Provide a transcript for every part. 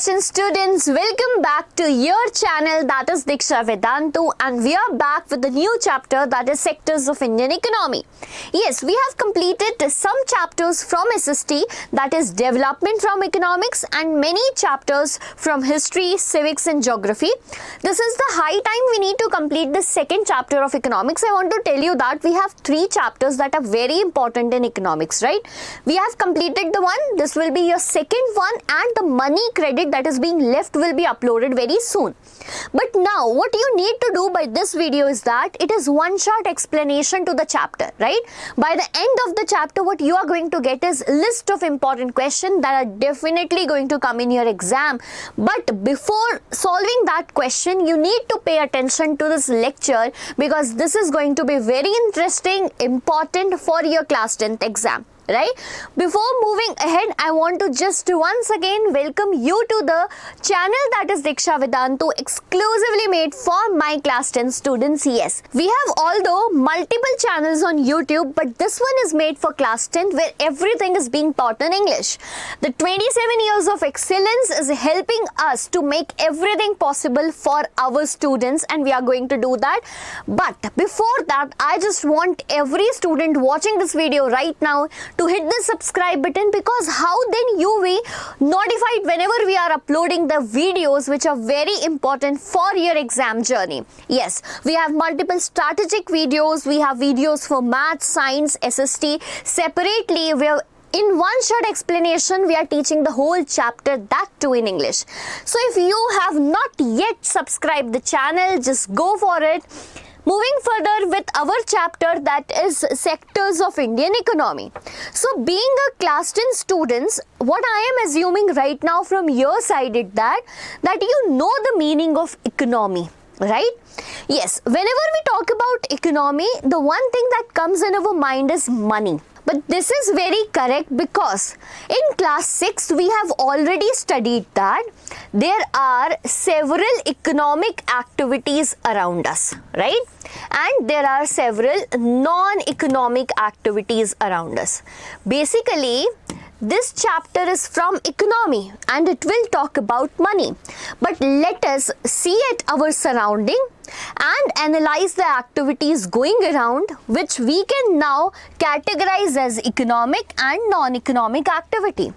class 10 students, welcome back to your channel, that is Diksha Vedantu, and we are back with the new chapter, that is Sectors of Indian Economy. Yes, we have completed some chapters from SST, that is Development from Economics, and many chapters from History, Civics and Geography. This is the high time we need to complete the second chapter of Economics. I want to tell you that we have three chapters that are very important in economics, right? We have completed the one, this will be your second one, and the money credit that is being left will be uploaded very soon. But now what you need to do by this video is that it is one short explanation to the chapter, right? By the end of the chapter, what you are going to get is a list of important questions that are definitely going to come in your exam. But before solving that question, you need to pay attention to this lecture because this is going to be very interesting, important for your class 10th exam. Right? Before moving ahead, I want to just once again welcome you to the channel that is Diksha Vedantu, exclusively made for my class 10 students. Yes, we have although multiple channels on YouTube, but this one is made for class 10 where everything is being taught in English. The 27 years of excellence is helping us to make everything possible for our students, and we are going to do that. But before that, I just want every student watching this video right now to hit the subscribe button, because how then you will be notified whenever we are uploading the videos which are very important for your exam journey. Yes, we have multiple strategic videos, we have videos for math, science, SST. Separately, we have in one short explanation, we are teaching the whole chapter, that too in English. So if you have not yet subscribed the channel, just go for it. Moving further with our chapter, that is Sectors of Indian Economy. So being a class 10 students, what I am assuming right now from your side is that you know the meaning of economy, right? Yes, whenever we talk about economy, the one thing that comes in our mind is money. But this is very correct because in class 6 we have already studied that there are several economic activities around us, right? And there are several non-economic activities around us. Basically, this chapter is from economy and it will talk about money. But let us see at our surrounding and analyze the activities going around, which we can now categorize as economic and non-economic activity.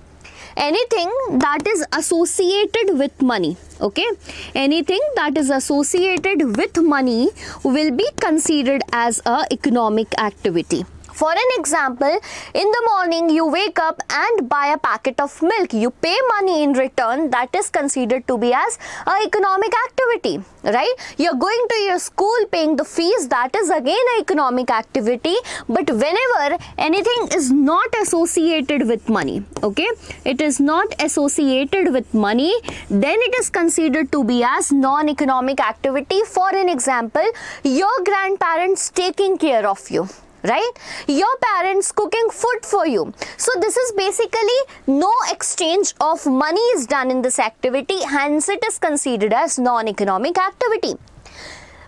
Anything that is associated with money, okay? Anything that is associated with money will be considered as an economic activity. For an example, in the morning you wake up and buy a packet of milk. You pay money in return. That is considered to be as an economic activity, right? You're going to your school paying the fees. That is again an economic activity. But whenever anything is not associated with money, okay? It is not associated with money, then it is considered to be as non-economic activity. For an example, your grandparents taking care of you, right? Your parents cooking food for you. So this is basically no exchange of money is done in this activity, hence it is considered as non-economic activity.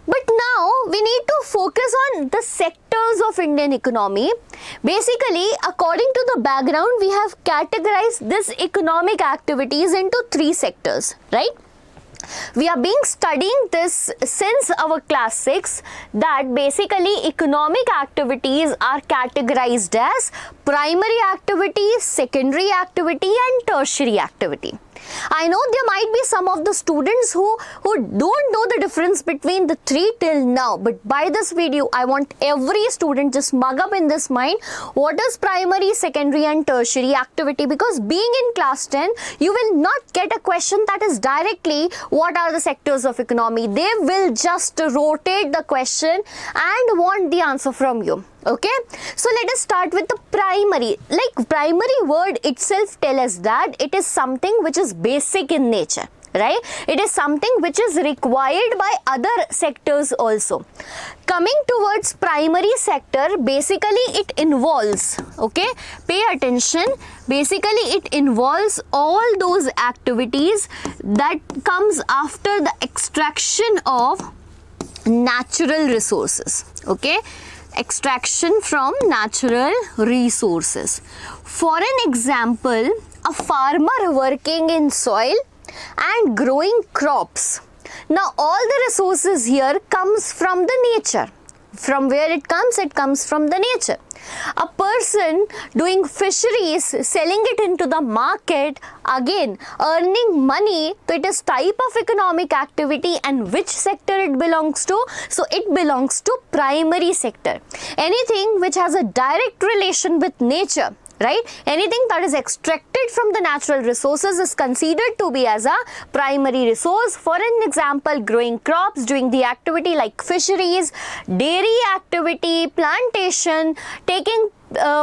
But now we need to focus on the sectors of Indian economy. Basically, according to the background, we have categorized this economic activities into three sectors, right? We are being studying this since our class 6, that basically economic activities are categorized as primary activity, secondary activity and tertiary activity. I know there might be some of the students who don't know the difference between the three till now, but by this video I want every student just mug up in this mind what is primary, secondary and tertiary activity, because being in class 10 you will not get a question that is directly what are the sectors of economy. They will just rotate the question and want the answer from you. Okay, so let us start with the primary. Like primary word itself tell us that it is something which is basic in nature, right? It is something which is required by other sectors also. Coming towards primary sector, basically it involves, okay, pay attention, basically it involves all those activities that comes after the extraction of natural resources, okay? Extraction from natural resources. For an example, a farmer working in soil and growing crops. Now all the resources here comes from the nature. From where it comes from the nature. A person doing fisheries, selling it into the market, again earning money, so it is type of economic activity, and which sector it belongs to? So it belongs to primary sector. Anything which has a direct relation with nature, right? Anything that is extracted from the natural resources is considered to be as a primary resource. For an example, growing crops, doing the activity like fisheries, dairy activity, plantation, taking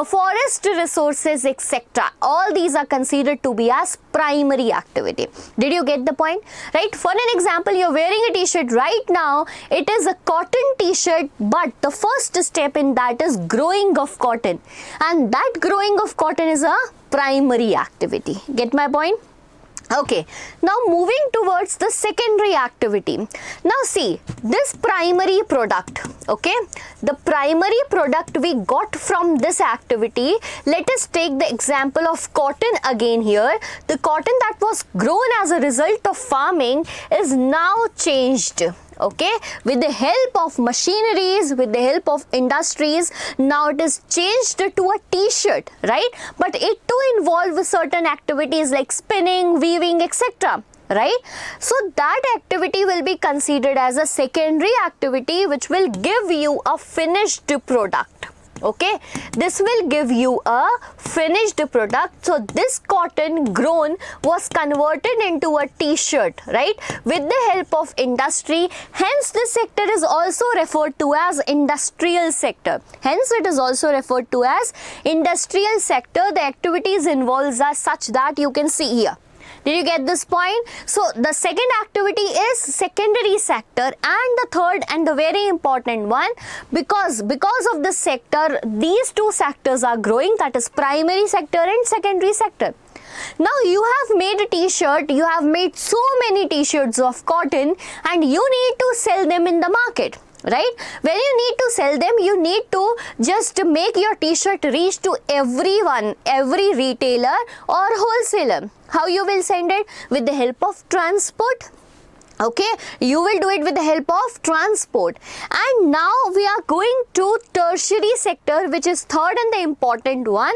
forest resources, etc. All these are considered to be as primary activity. Did you get the point? Right? For an example, you're wearing a t-shirt right now. It is a cotton t-shirt, but the first step in that is growing of cotton. And that growing of cotton is a primary activity. Get my point? Okay, now moving towards the secondary activity. Now see, this primary product, okay, the primary product we got from this activity, let us take the example of cotton again here. The cotton that was grown as a result of farming is now changed. Okay, with the help of machineries, with the help of industries, now it is changed to a t-shirt, right? But it too involves certain activities like spinning, weaving, etc. Right? So that activity will be considered as a secondary activity which will give you a finished product. Okay, this will give you a finished product. So this cotton grown was converted into a t-shirt, right, with the help of industry. Hence this sector is also referred to as industrial sector. Hence it is also referred to as industrial sector. The activities involved are such that you can see here. Did you get this point? So the second activity is secondary sector, and the third and the very important one, because of the sector, these two sectors are growing, that is primary sector and secondary sector. Now you have made a t-shirt, you have made so many t-shirts of cotton, and you need to sell them in the market. Right? When you need to sell them, you need to just make your t-shirt reach to everyone, every retailer or wholesaler. How you will send it? With the help of transport. Okay, you will do it with the help of transport. And now we are going to tertiary sector, which is third and the important one.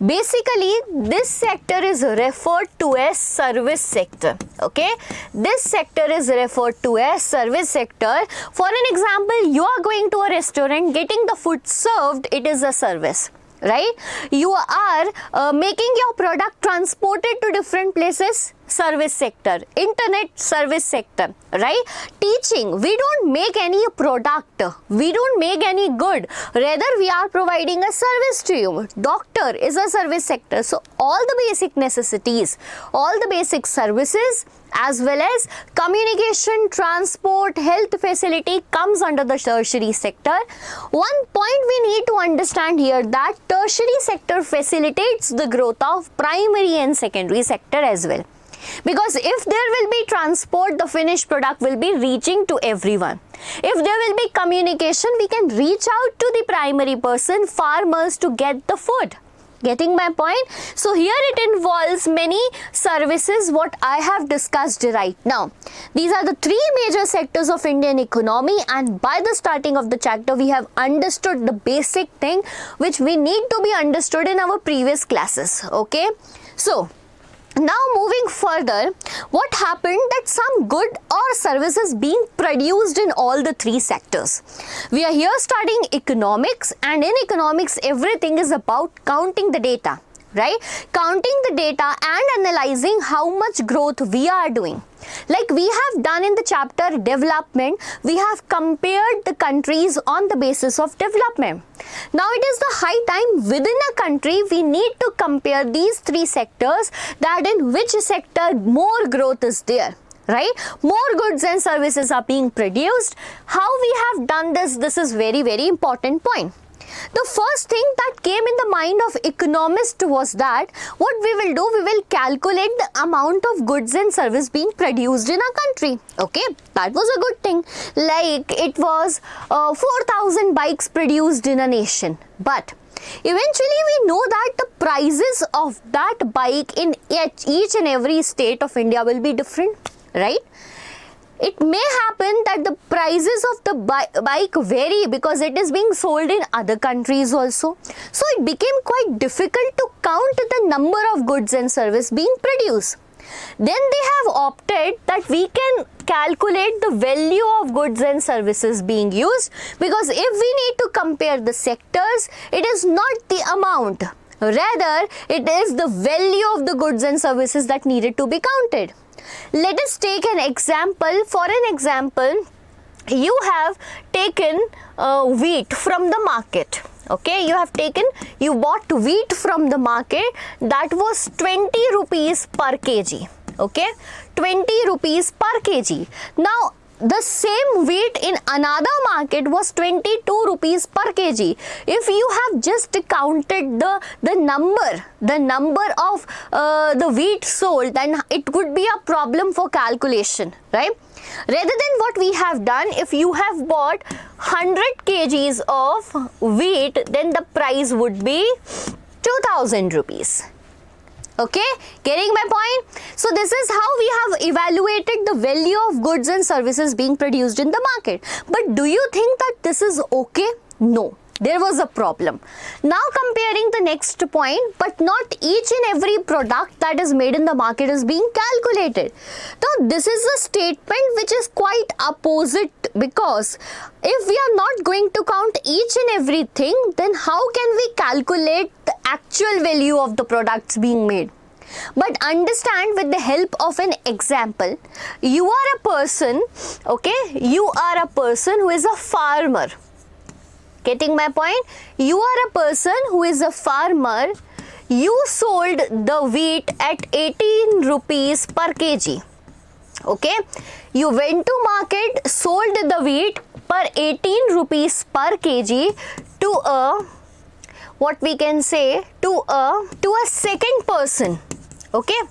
Basically, this sector is referred to as service sector. Okay, this sector is referred to as service sector. For an example, you are going to a restaurant, getting the food served, it is a service. Right? You are making your product transported to different places, service sector. Internet, service sector. Right? Teaching, we don't make any product, we don't make any good, rather we are providing a service to you. Doctor is a service sector. So all the basic necessities, all the basic services, as well as communication, transport, health facility comes under the tertiary sector. One point we need to understand here, that tertiary sector facilitates the growth of primary and secondary sector as well. Because if there will be transport, the finished product will be reaching to everyone. If there will be communication, we can reach out to the primary person, farmers, to get the food. Getting my point? So here it involves many services what I have discussed right now. These are the three major sectors of Indian economy, and by the starting of the chapter we have understood the basic thing which we need to be understood in our previous classes. Okay, so now moving further, what happened that some good or services being produced in all the three sectors. We are here studying economics, and in economics everything is about counting the data, right? Counting the data and analyzing how much growth we are doing. Like we have done in the chapter development, we have compared the countries on the basis of development. Now it is the high time within a country we need to compare these three sectors, that in which sector more growth is there. Right? More goods and services are being produced. How we have done this? This is very important point. The first thing that came in the mind of economist was that what we will do, we will calculate the amount of goods and service being produced in a country. Okay, that was a good thing. Like it was 4,000 bikes produced in a nation. But Eventually, we know that the prices of that bike in each and every state of India will be different, right? It may happen that the prices of the bike vary because it is being sold in other countries also. So it became quite difficult to count the number of goods and service being produced. Then they have opted that we can calculate the value of goods and services being used, because if we need to compare the sectors, it is not the amount, rather it is the value of the goods and services that needed to be counted. Let us take an example. For an example, you have taken wheat from the market. Okay, you bought wheat from the market that was 20 rupees per kg. Okay, 20 rupees per kg. Now, the same wheat in another market was 22 rupees per kg. If you have just counted the number of the wheat sold, then it would be a problem for calculation, right? Rather than what we have done, if you have bought 100 kgs of wheat, then the price would be 2000 rupees. Okay, getting my point? So this is how we have evaluated the value of goods and services being produced in the market. But do you think that this is okay? No. There was a problem. Now comparing the next point, but not each and every product that is made in the market is being calculated. Now this is a statement which is quite opposite, because if we are not going to count each and everything, then how can we calculate the actual value of the products being made? But understand, with the help of an example, you are a person, okay, you are a person who is a farmer. Getting my point? You are a person who is a farmer. You sold the wheat at 18 rupees per kg. Okay? You went to market, sold the wheat per 18 rupees per kg to a, what we can say, to a second person. Okay?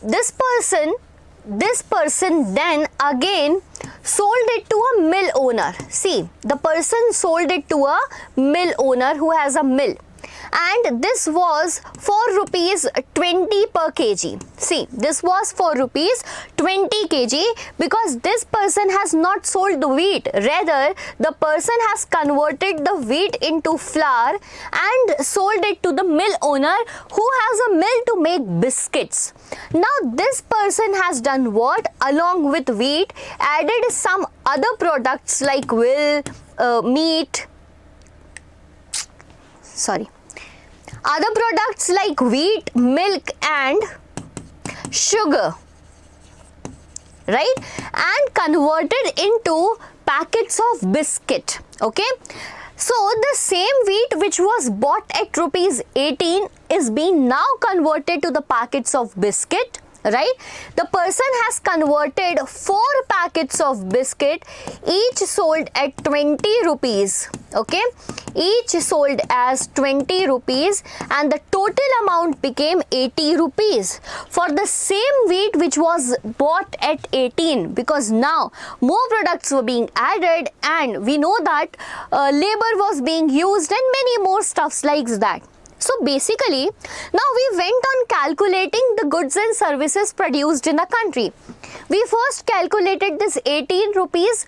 This person then again sold it to a mill owner. See, the person sold it to a mill owner who has a mill, and this was 4 rupees 20 per kg. See, this was 4 rupees 20 kg, because this person has not sold the wheat, rather the person has converted the wheat into flour and sold it to the mill owner who has a mill to make biscuits. Now this person has done what? Along with wheat, added some other products like other products like wheat, milk and sugar, right? And converted into packets of biscuit. Okay, so the same wheat which was bought at rupees 18 is being now converted to the packets of biscuit, right? The person has converted 4 packets of biscuit, each sold at 20 rupees. Okay, each sold as 20 rupees, and the total amount became 80 rupees for the same wheat which was bought at 18, because now more products were being added, and we know that labor was being used and many more stuffs like that. So basically, now we went on calculating the goods and services produced in a country. We first calculated this 18 rupees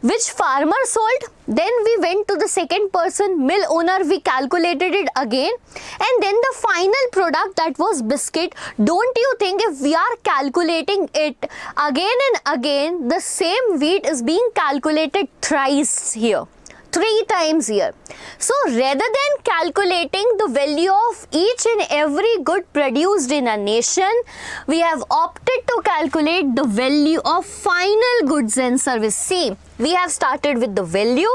which farmer sold, then we went to the second person, mill owner, we calculated it again, and then the final product, that was biscuit. Don't you think if we are calculating it again and again, the same wheat is being calculated thrice here, 3 times here. So rather than calculating the value of each and every good produced in a nation, we have opted to calculate the value of final goods and service. See, we have started with the value,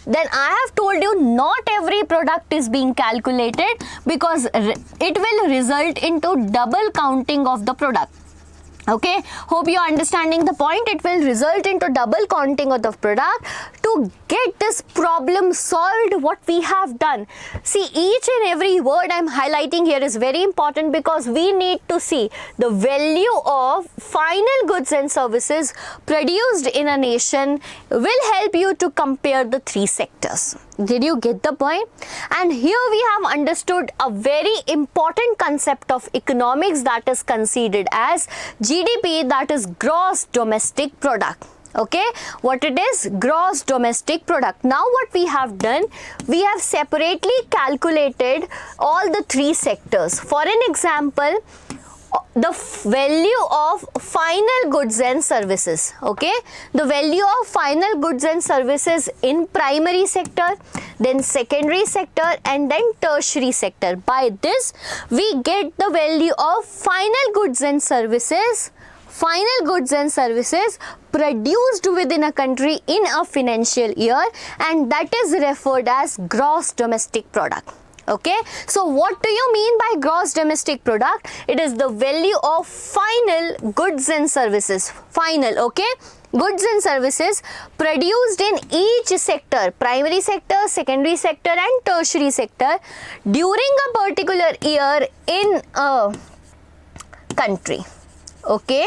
then I have told you not every product is being calculated, because it will result into double counting of the product. Okay, hope you are understanding the point. It will result into double counting of the product. To to get this problem solved, what we have done. See, each and every word I'm highlighting here is very important because we need to see the value of final goods and services produced in a nation will help you to compare the three sectors. Did you get the point? And here we have understood a very important concept of economics that is considered as GDP, that is gross domestic product. Okay, what it is? Gross domestic product. Now what we have done, we have separately calculated all the three sectors. For an example, the value of final goods and services. Okay, the value of final goods and services in primary sector, then secondary sector, and then tertiary sector. By this we get the value of final goods and services produced within a country in a financial year, and that is referred as gross domestic product. Okay, so what do you mean by gross domestic product? It is the value of final goods and services, goods and services produced in each sector, primary sector, secondary sector and tertiary sector during a particular year in a country. Okay,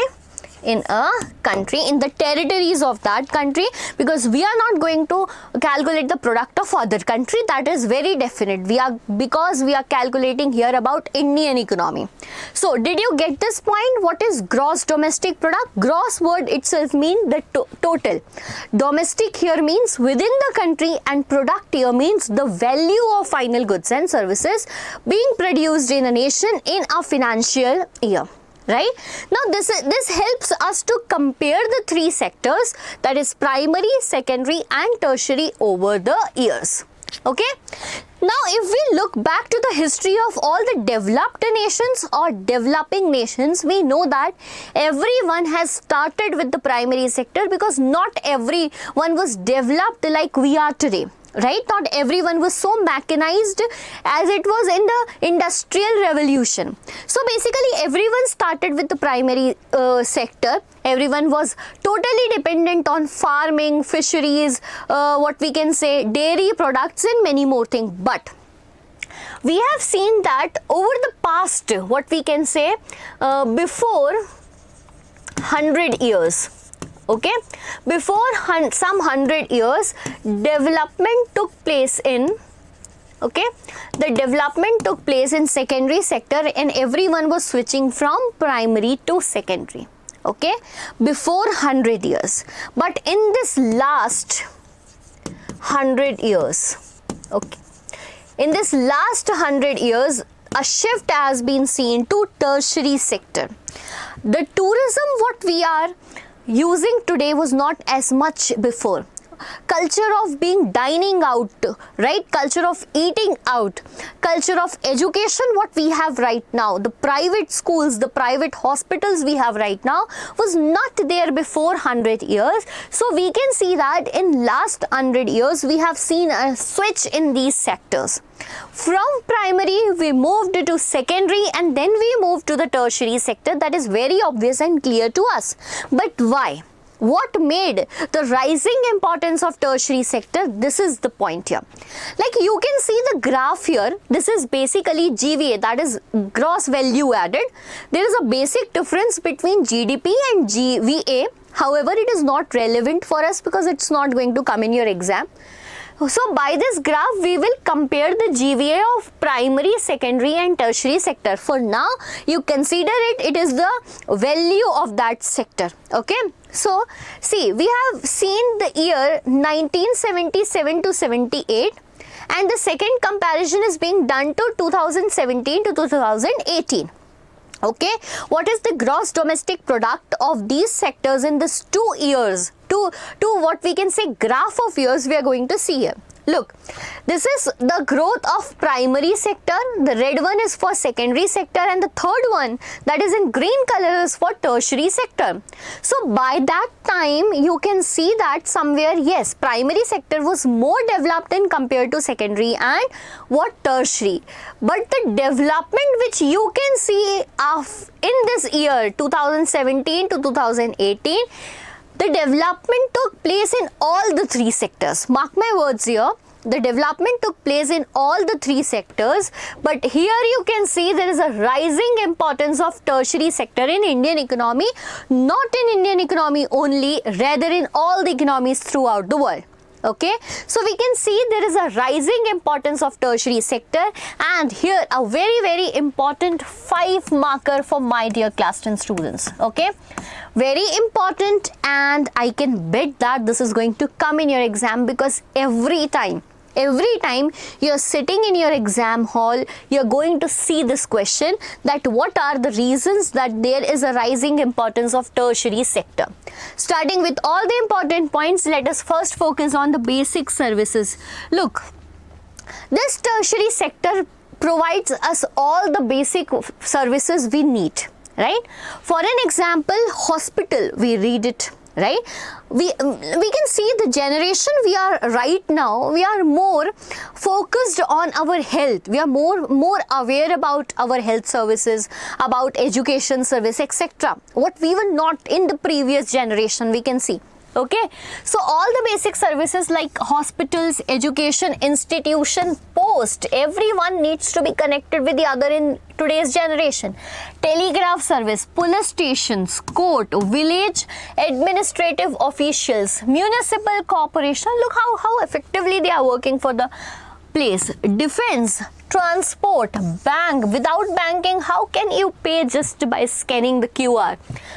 in a country, in the territories of that country, because we are not going to calculate the product of other country, that is very definite. Because we are calculating here about Indian economy. So did you get this point? What is gross domestic product? Gross word itself means the total. Domestic here means within the country, and product here means the value of final goods and services being produced in a nation in a financial year. Right? Now this helps us to compare the three sectors, that is primary, secondary and tertiary over the years. Okay? Now if we look back to the history of all the developed nations or developing nations, we know that everyone has started with the primary sector because not everyone was developed like we are today. Right? Not everyone was so mechanized as it was in the Industrial Revolution. So basically everyone started with the primary sector. Everyone was totally dependent on farming, fisheries, what we can say, dairy products and many more things. But we have seen that over the past, what we can say, before 100 years. Okay, before some 100 years, development took place in, the development took place in secondary sector and everyone was switching from primary to secondary. Okay, before 100 years. But in this last 100 years, in this last 100 years, a shift has been seen to tertiary sector. The tourism what we are using today was not as much before. Culture of being dining out, right? Culture of eating out, culture of education what we have right now, the private schools, the private hospitals we have right now was not there before 100 years. So we can see that in last 100 years we have seen a switch in these sectors. From primary we moved to secondary and then we moved to the tertiary sector. That is very obvious and clear to us. But why? What made the rising importance of tertiary sector? This is the point here. Like you can see the graph here. This is basically GVA, that is gross value added. There is a basic difference between GDP and GVA. However, it is not relevant for us because it's not going to come in your exam. So by this graph, we will compare the GVA of primary, secondary and tertiary sector. For now, you consider it is the value of that sector. Okay. So, see, we have seen the year 1977 to 78 and the second comparison is being done to 2017 to 2018. Okay, what is the gross domestic product of these sectors in this 2 years? To what we can say graph of years we are going to see here. Look, this is the growth of primary sector, the red one is for secondary sector and the third one that is in green color is for tertiary sector. So by that time you can see that somewhere yes, primary sector was more developed in compared to secondary and what tertiary. But the development which you can see of in this year 2017 to 2018, The development took place in all the three sectors. Mark my words here. The development took place in all the three sectors, but here you can see there is a rising importance of tertiary sector in Indian economy, not in Indian economy only, rather in all the economies throughout the world. Okay, so we can see there is a rising importance of tertiary sector, and here a very important 5 marker for my dear class 10 students. Okay, very important, and I can bet that this is going to come in your exam, because every time you're sitting in your exam hall, you're going to see this question, that what are the reasons that there is a rising importance of tertiary sector. Starting with all the important points, let us first focus on the basic services. Look, this tertiary sector provides us all the basic services we need, right? For an example, hospital, we read it, right? We can see the generation we are right now, we are more focused on our health. We are more aware about our health services, about education service, etc. What we were not in the previous generation, we can see. Okay, so all the basic services like hospitals, education, institution, post, everyone needs to be connected with the other in today's generation. Telegraph service, police stations, court, village administrative officials, municipal corporation, look how effectively they are working for the place. Defense, transport, bank. Without banking, how can you pay just by scanning the QR,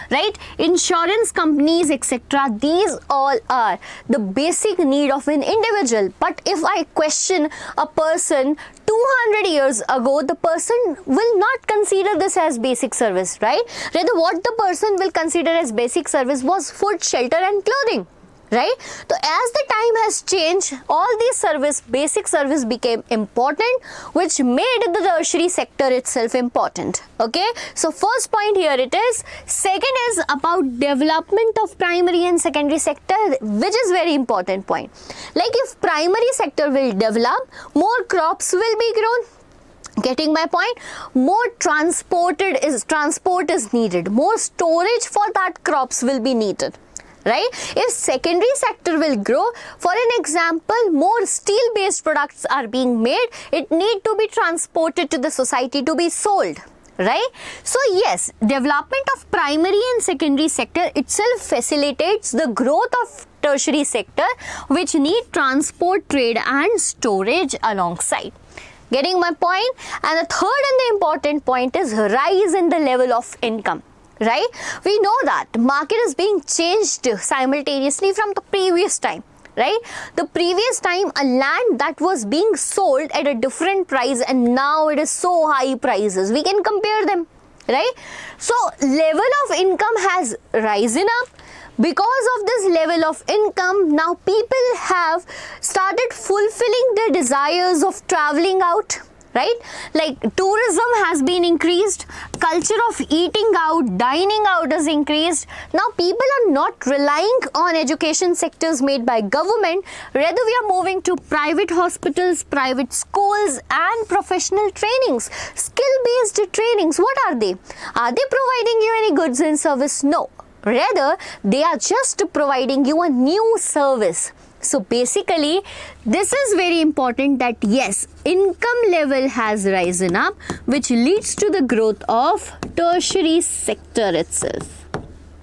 right? Insurance companies, etc. These all are the basic need of an individual. But if I question a person 200 years ago, the person will not consider this as basic service, right? Rather, what the person will consider as basic service was food, shelter and clothing. Right? So as the time has changed, all these basic service became important, which made the tertiary sector itself important. Okay, so first point here it is. Second is about development of primary and secondary sector, which is very important point. Like if primary sector will develop, more crops will be grown. Getting my point? More transport is needed. More storage for that crops will be needed. Right? If secondary sector will grow, for an example, more steel-based products are being made, it need to be transported to the society to be sold. Right? So yes, development of primary and secondary sector itself facilitates the growth of tertiary sector, which need transport, trade and storage alongside. Getting my point? And the third and the important point is rise in the level of income. Right? We know that market is being changed simultaneously from the previous time. Right? The previous time a land that was being sold at a different price, and now it is so high prices. We can compare them. Right? So level of income has risen up. Because of this level of income, now people have started fulfilling their desires of traveling out. Right? Like tourism has been increased, culture of eating out, dining out is increased. Now people are not relying on education sectors made by government, rather we are moving to private hospitals, private schools and professional trainings, skill-based trainings. What are they? Are they providing you any goods and service? No. Rather, they are just providing you a new service. So basically, this is very important that yes, income level has risen up, which leads to the growth of tertiary sector itself.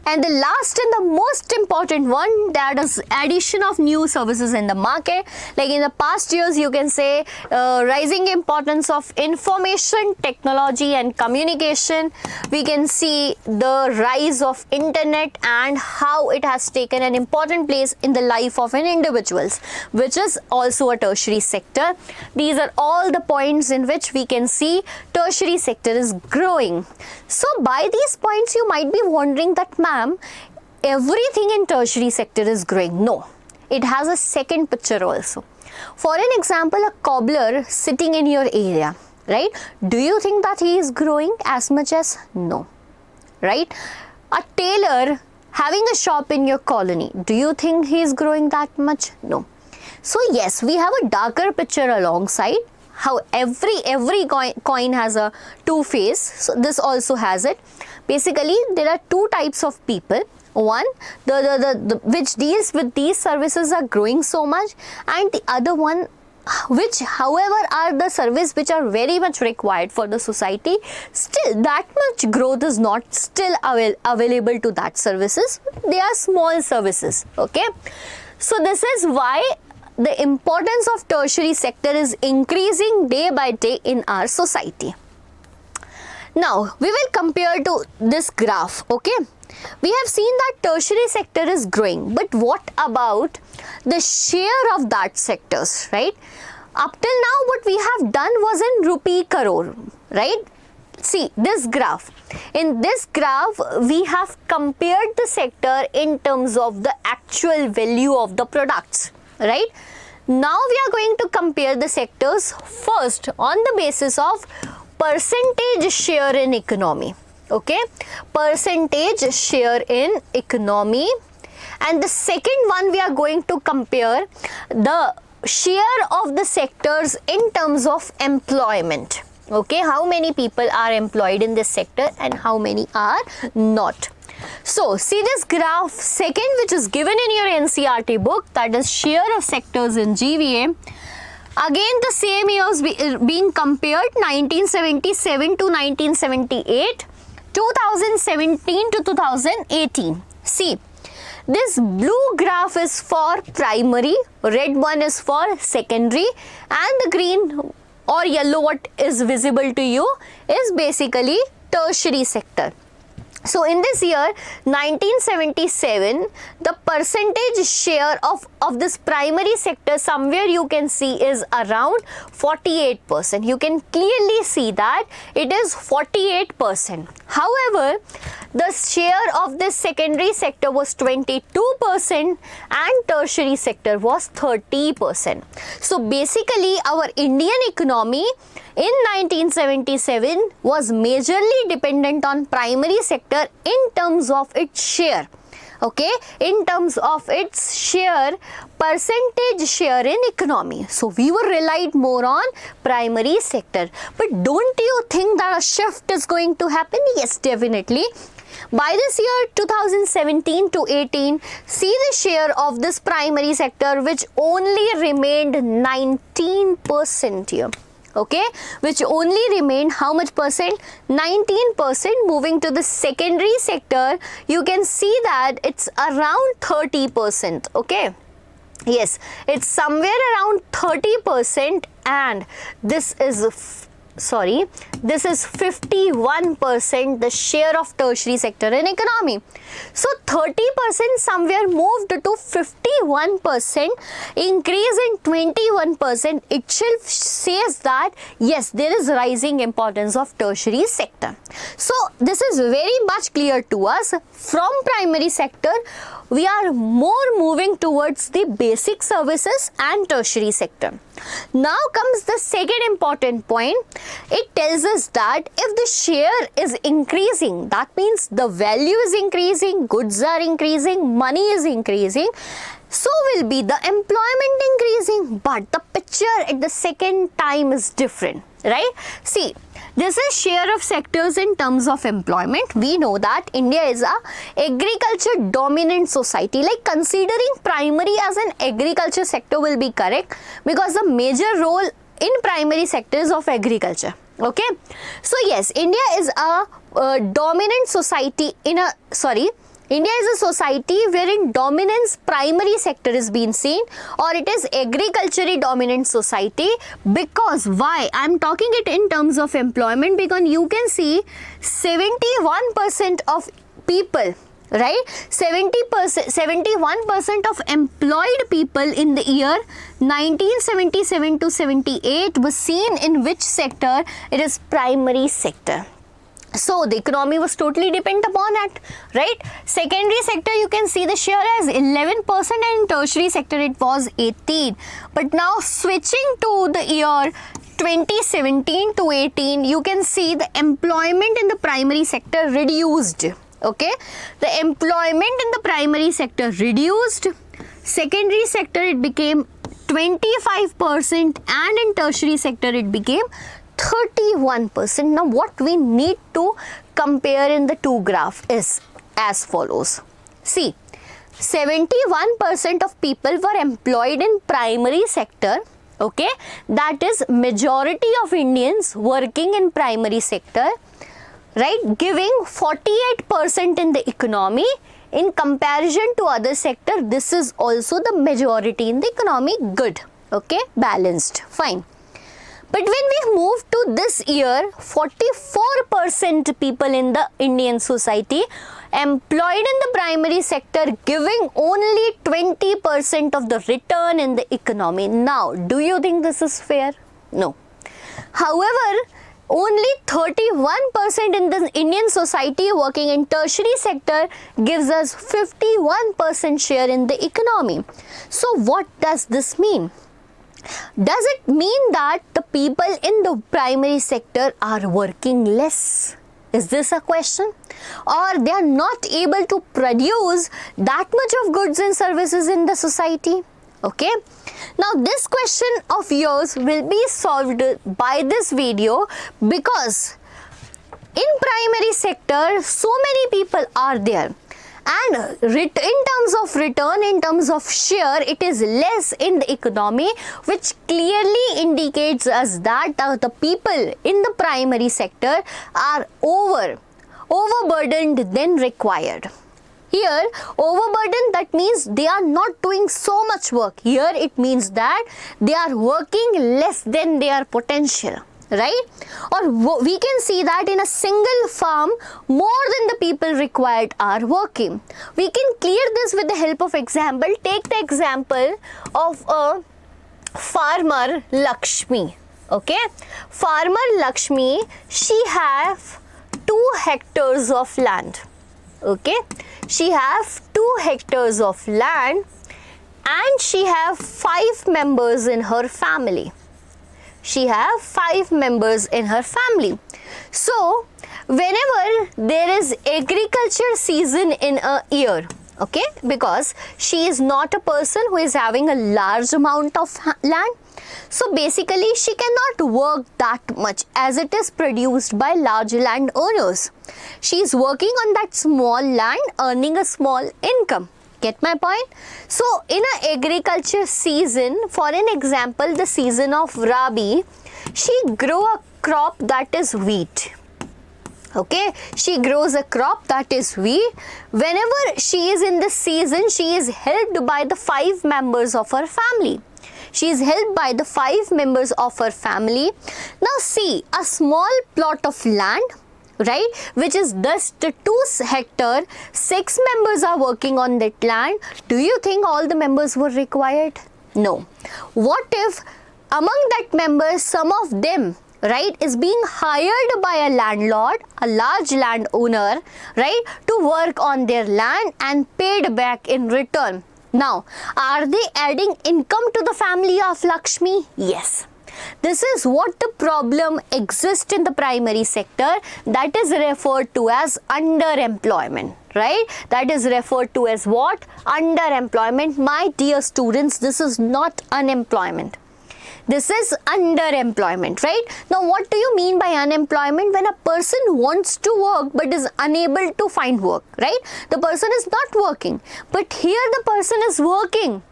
And the last and the most important one, that is addition of new services in the market. Like in the past years, you can say rising importance of information technology and communication. We can see the rise of internet and how it has taken an important place in the life of an individuals, which is also a tertiary sector. These are all the points in which we can see tertiary sector is growing. So by these points, you might be wondering that, ma'am, everything in tertiary sector is growing. No, it has a second picture also. For an example, a cobbler sitting in your area, right? Do you think that he is growing as much as? No, right? A tailor having a shop in your colony, do you think he is growing that much? No. So yes, we have a darker picture alongside. How every coin has a two face, so this also has it. Basically, there are two types of people. One, the which deals with these services are growing so much, and the other one which however are the service which are very much required for the society, still that much growth is not still available to that services. They are small services. Okay, so this is why the importance of tertiary sector is increasing day by day in our society. Now we will compare to this graph. Okay, we have seen that tertiary sector is growing, but what about the share of that sectors, right? Up till now what we have done was in rupee crore, right? See this graph. In this graph we have compared the sector in terms of the actual value of the products, right? Now we are going to compare the sectors first on the basis of percentage share in economy. Okay, percentage share in economy, and the second one we are going to compare the share of the sectors in terms of employment. Okay, how many people are employed in this sector and how many are not. So see this graph second, which is given in your NCERT book, that is share of sectors in GVA. Again the same years being compared, 1977 to 1978, 2017 to 2018. See, this blue graph is for primary, red one is for secondary, and the green or yellow what is visible to you is basically tertiary sector. So in this year 1977, the percentage share of this primary sector somewhere you can see is around 48%. You can clearly see that it is 48%. However, the share of this secondary sector was 22% and tertiary sector was 30%. So basically our Indian economy in 1977 was majorly dependent on primary sector in terms of its share. Okay, in terms of its share, percentage share in economy. So we were relied more on primary sector. But don't you think that a shift is going to happen? Yes, definitely. By this year 2017 to 18, see the share of this primary sector which only remained 19% here. Okay, which only remained how much percent? 19%. Moving to the secondary sector, you can see that it's around 30%. Okay, yes, it's somewhere around 30%, and this is this is 51% the share of tertiary sector in economy. So 30% somewhere moved to 51%, increase in 21% itself says that yes, there is rising importance of tertiary sector. So this is very much clear to us. From primary sector we are more moving towards the basic services and tertiary sector. Now comes the second important point. It tells us that if the share is increasing, that means the value is increasing, goods are increasing, money is increasing, so will be the employment increasing. But the picture at the second time is different, right? See, this is share of sectors in terms of employment. We know that India is a agriculture dominant society. Like considering primary as an agriculture sector will be correct, because the major role in primary sector is of agriculture. Okay, so yes, India is a dominant society in a India is a society wherein dominance primary sector is being seen, or it is agriculturally dominant society. Because why I am talking it in terms of employment, because you can see 71% of people, right, 71% of employed people in the year 1977 to 78 was seen in which sector? It is primary sector. So the economy was totally dependent upon it, right? Secondary sector you can see the share as 11% and in tertiary sector it was 18%. But now switching to the year 2017 to 18, you can see the employment in the primary sector reduced. Okay, the employment in the primary sector reduced. Secondary sector it became 25% and in tertiary sector it became 31%. Now what we need to compare in the two graph is as follows. See, 71% of people were employed in primary sector. Okay, that is majority of Indians working in primary sector, right, giving 48% in the economy. In comparison to other sector, this is also the majority in the economy. Good. Okay, balanced, fine. But when we move to this year, 44% people in the Indian society employed in the primary sector, giving only 20% of the return in the economy. Now, do you think this is fair? No. However, only 31% in the Indian society working in tertiary sector gives us 51% share in the economy. So, what does this mean? Does it mean that the people in the primary sector are working less? Is this a question? Or they are not able to produce that much of goods and services in the society? Okay. Now this question of yours will be solved by this video, because in primary sector so many people are there, and in terms of return, in terms of share, it is less in the economy, which clearly indicates us that the people in the primary sector are overburdened than required. Here, overburdened, that means they are not doing so much work. Here it means that they are working less than their potential. Right? Or we can see that in a single farm, more than the people required are working. We can clear this with the help of example. Take the example of a farmer Lakshmi. Okay? Farmer Lakshmi, she have 2 hectares of land. Okay? She have 2 hectares of land, and she have 5 members in her family. She have 5 members in her family. So, whenever there is agriculture season in a year, okay, because she is not a person who is having a large amount of land, so basically she cannot work that much as it is produced by large landowners. She is working on that small land, earning a small income. Get my point? So, in an agriculture season, for an example, the season of Rabi, she grow a crop that is wheat. Okay, she grows a crop that is wheat. Whenever she is in this season, she is helped by the 5 members of her family. She is helped by the 5 members of her family. Now, see, a small plot of land, right, which is just 2 hectares, 6 members are working on that land. Do you think all the members were required? No. What if among that members, some of them, right, is being hired by a landlord, a large landowner, right, to work on their land and paid back in return? Now, are they adding income to the family of Lakshmi? Yes. This is what the problem exists in the primary sector, that is referred to as underemployment, right? That is referred to as what? Underemployment. My dear students, this is not unemployment. This is underemployment, right? Now, what do you mean by unemployment? When a person wants to work but is unable to find work, right? The person is not working, but here the person is working,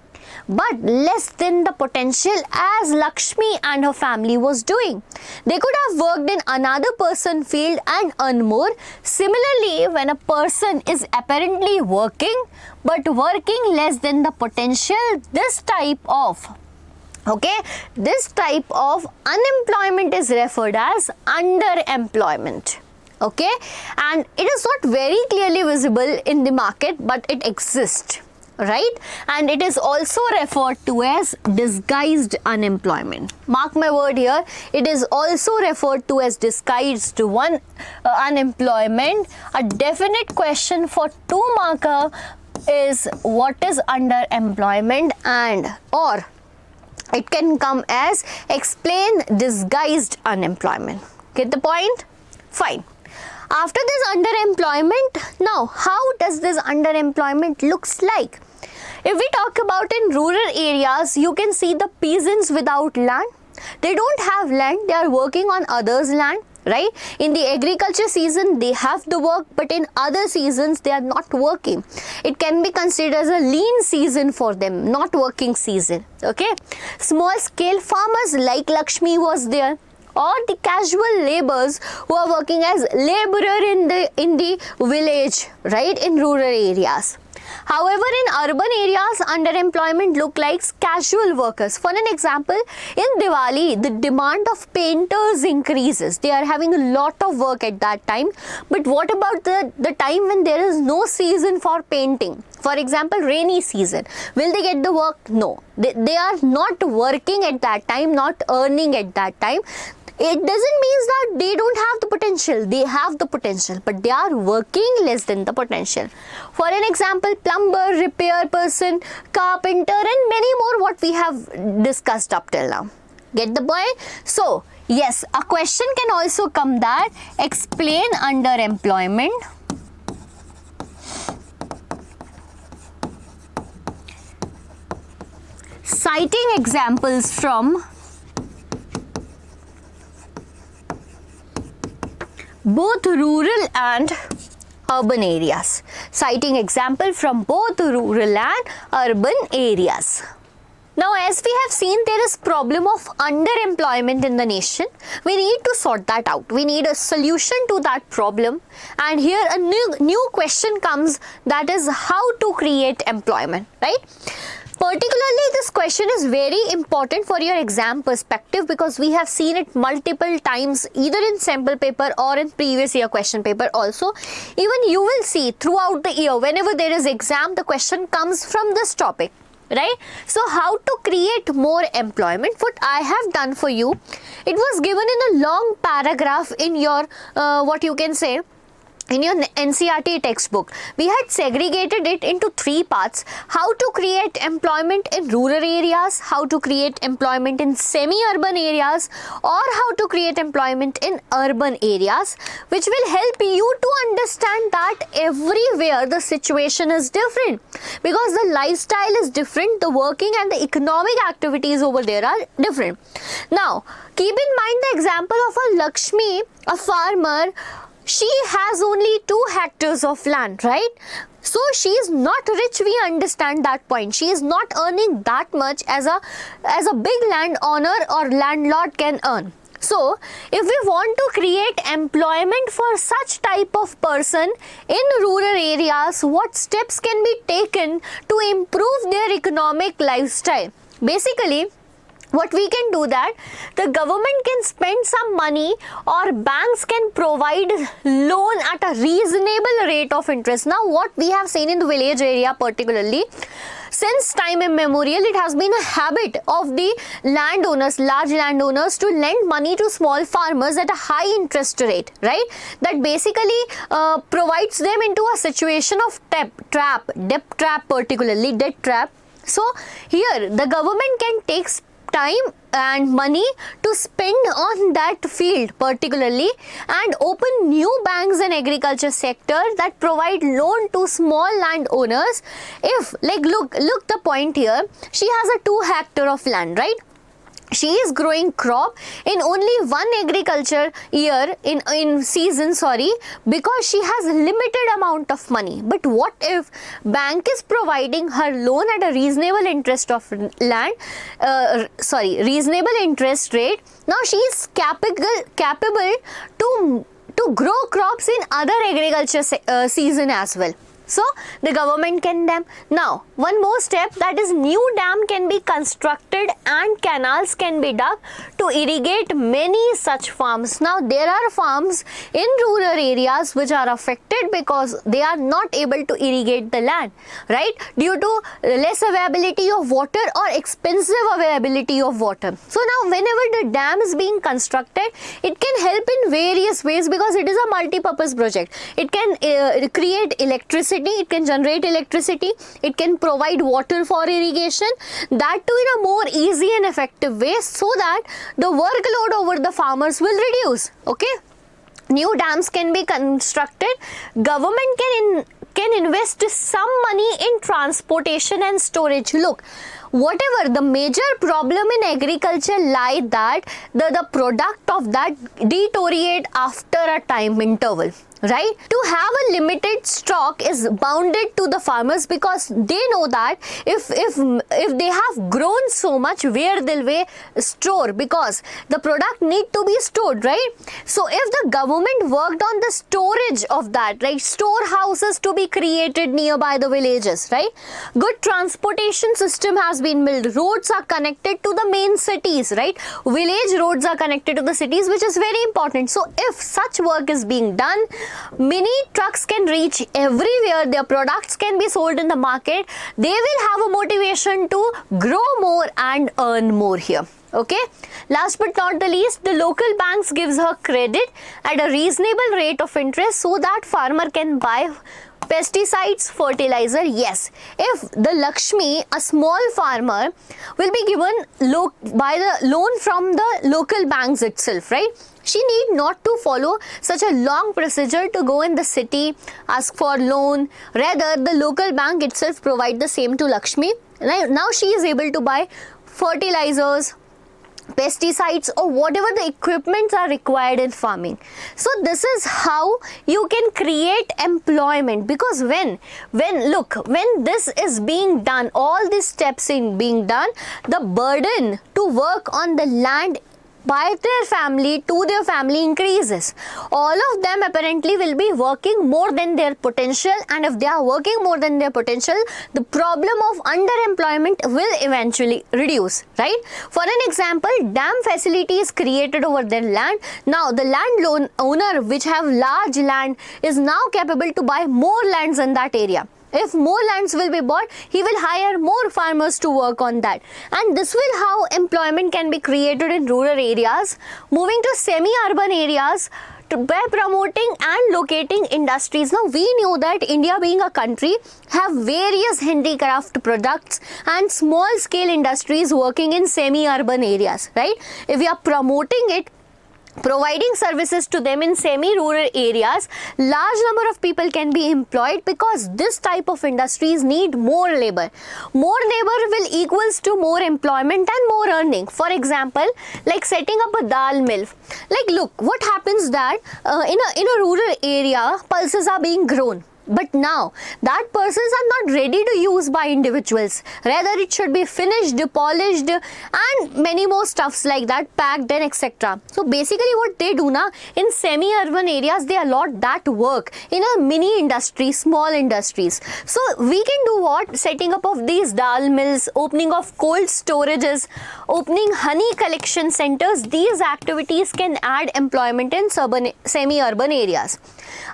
but less than the potential as Lakshmi and her family was doing. They could have worked in another person's field and earn more. Similarly, when a person is apparently working but working less than the potential, this type of unemployment is referred as underemployment. Okay, and it is not very clearly visible in the market, but it exists, right? And it is also referred to as disguised unemployment. Mark my word here, it is also referred to as disguised unemployment. A definite question for 2 marker is what is underemployment, and or it can come as explain disguised unemployment. Get the point? Fine. After this underemployment, now how does this underemployment looks like? If we talk about in rural areas, you can see the peasants without land. They don't have land, they are working on others' land. right? In the agriculture season, they have the work, but in other seasons, they are not working. It can be considered as a lean season for them, not working season, okay? Small scale farmers like Lakshmi was there, or the casual laborers who are working as laborer in the village, right, in rural areas. However, in urban areas, underemployment look like casual workers. For an example, in Diwali, the demand of painters increases. They are having a lot of work at that time. But what about the time when there is no season for painting? For example, rainy season. Will they get the work? No. They are not working at that time, not earning at that time. It doesn't mean that they don't have the potential. They have the potential, but they are working less than the potential. For an example, plumber, repair person, carpenter, and many more what we have discussed up till now. Get the point? So, yes, a question can also come that explain underemployment citing examples from both rural and urban areas. Citing example from both rural and urban areas. Now, as we have seen, there is problem of underemployment in the nation. We need to sort that out. We need a solution to that problem. And here a new question comes, that is how to create employment, right? Particularly, this question is very important for your exam perspective because we have seen it multiple times either in sample paper or in previous year question paper also. Even you will see throughout the year, whenever there is exam, the question comes from this topic, right? So, how to create more employment? What I have done for you, it was given in a long paragraph in your, what you can say, in your NCERT textbook. We had segregated it into 3 parts: how to create employment in rural areas, how to create employment in semi-urban areas, or how to create employment in urban areas, which will help you to understand that everywhere the situation is different because the lifestyle is different, the working and the economic activities over there are different. Now, keep in mind the example of a Lakshmi, a farmer. She has only 2 hectares of land, right? So she is not rich, we understand that point. She is not earning that much as a big landowner or landlord can earn. So, if we want to create employment for such type of person in rural areas, what steps can be taken to improve their economic lifestyle? Basically, what we can do that, the government can spend some money or banks can provide loan at a reasonable rate of interest. Now, what we have seen in the village area particularly, since time immemorial, it has been a habit of the landowners, large landowners, to lend money to small farmers at a high interest rate, right? That basically provides them into a situation of debt trap particularly, debt trap. So, here the government can take time and money to spend on that field particularly and open new banks in agriculture sector that provide loan to small landowners. If, like, look the point here, she has a 2 hectare of land, right? She is growing crop in only one agriculture year in season, because she has limited amount of money. But what if bank is providing her loan at a reasonable interest of reasonable interest rate? Now she is capable to grow crops in other agriculture season as well. So, the government can dam. Now, one more step, that is new dam can be constructed and canals can be dug to irrigate many such farms. Now, there are farms in rural areas which are affected because they are not able to irrigate the land, right? Due to less availability of water or expensive availability of water. So, now whenever the dam is being constructed, it can help in various ways because it is a multi-purpose project. It can create electricity. It can generate electricity, it can provide water for irrigation, that too in a more easy and effective way so that the workload over the farmers will reduce, okay? New dams can be constructed, government can invest some money in transportation and storage. Look, whatever the major problem in agriculture lie that the product of that deteriorate after a time interval, right? To have a limited stock is bounded to the farmers, because they know that if they have grown so much, where they'll store, because the product need to be stored, right? So if the government worked on the storage of that, right, storehouses to be created nearby the villages, right, good transportation system has been built, roads are connected to the main cities, right, village roads are connected to the cities, which is very important. So if such work is being done, many trucks can reach everywhere, their products can be sold in the market, they will have a motivation to grow more and earn more here. Okay, last but not the least, the local banks gives her credit at a reasonable rate of interest so that farmer can buy pesticides, fertilizer. Yes, if the Lakshmi, a small farmer, will be given by the loan from the local banks itself, right? She need not to follow such a long procedure to go in the city, ask for loan. Rather, the local bank itself provide the same to Lakshmi. Now she is able to buy fertilizers, pesticides, or whatever the equipments are required in farming. So this is how you can create employment, because when this is being done, all these steps in being done, the burden to work on the land by their family to their family increases. All of them apparently will be working more than their potential, and if they are working more than their potential, the problem of underemployment will eventually reduce, right? For an example, dam facility is created over their land. Now the land owner which have large land is now capable to buy more lands in that area. If more lands will be bought, he will hire more farmers to work on that. And this will how employment can be created in rural areas. Moving to semi-urban areas, by promoting and locating industries. Now we knew that India being a country have various handicraft products and small scale industries working in semi-urban areas, right? If we are promoting it, providing services to them in semi-rural areas, large number of people can be employed, because this type of industries need more labor. More labor will equals to more employment and more earning. For example, like setting up a dal mill. Like look, what happens that in a rural area, pulses are being grown. But now that pulses are not ready to use by individuals. Rather, it should be finished, polished, and many more stuffs like that, packed and etc. So basically what they do now in semi-urban areas, they allot that work in a mini industry, small industries. So we can do what? Setting up of these dal mills, opening of cold storages, opening honey collection centers. These activities can add employment in semi-urban areas.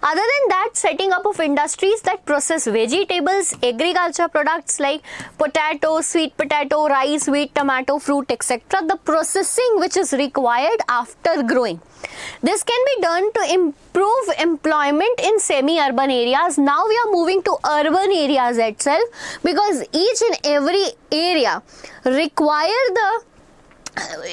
Other than that, setting up of industries that process vegetables, agriculture products like potato, sweet potato, rice, wheat, tomato, fruit, etc. The processing which is required after growing. This can be done to improve employment in semi-urban areas. Now we are moving to urban areas itself, because each and every area require the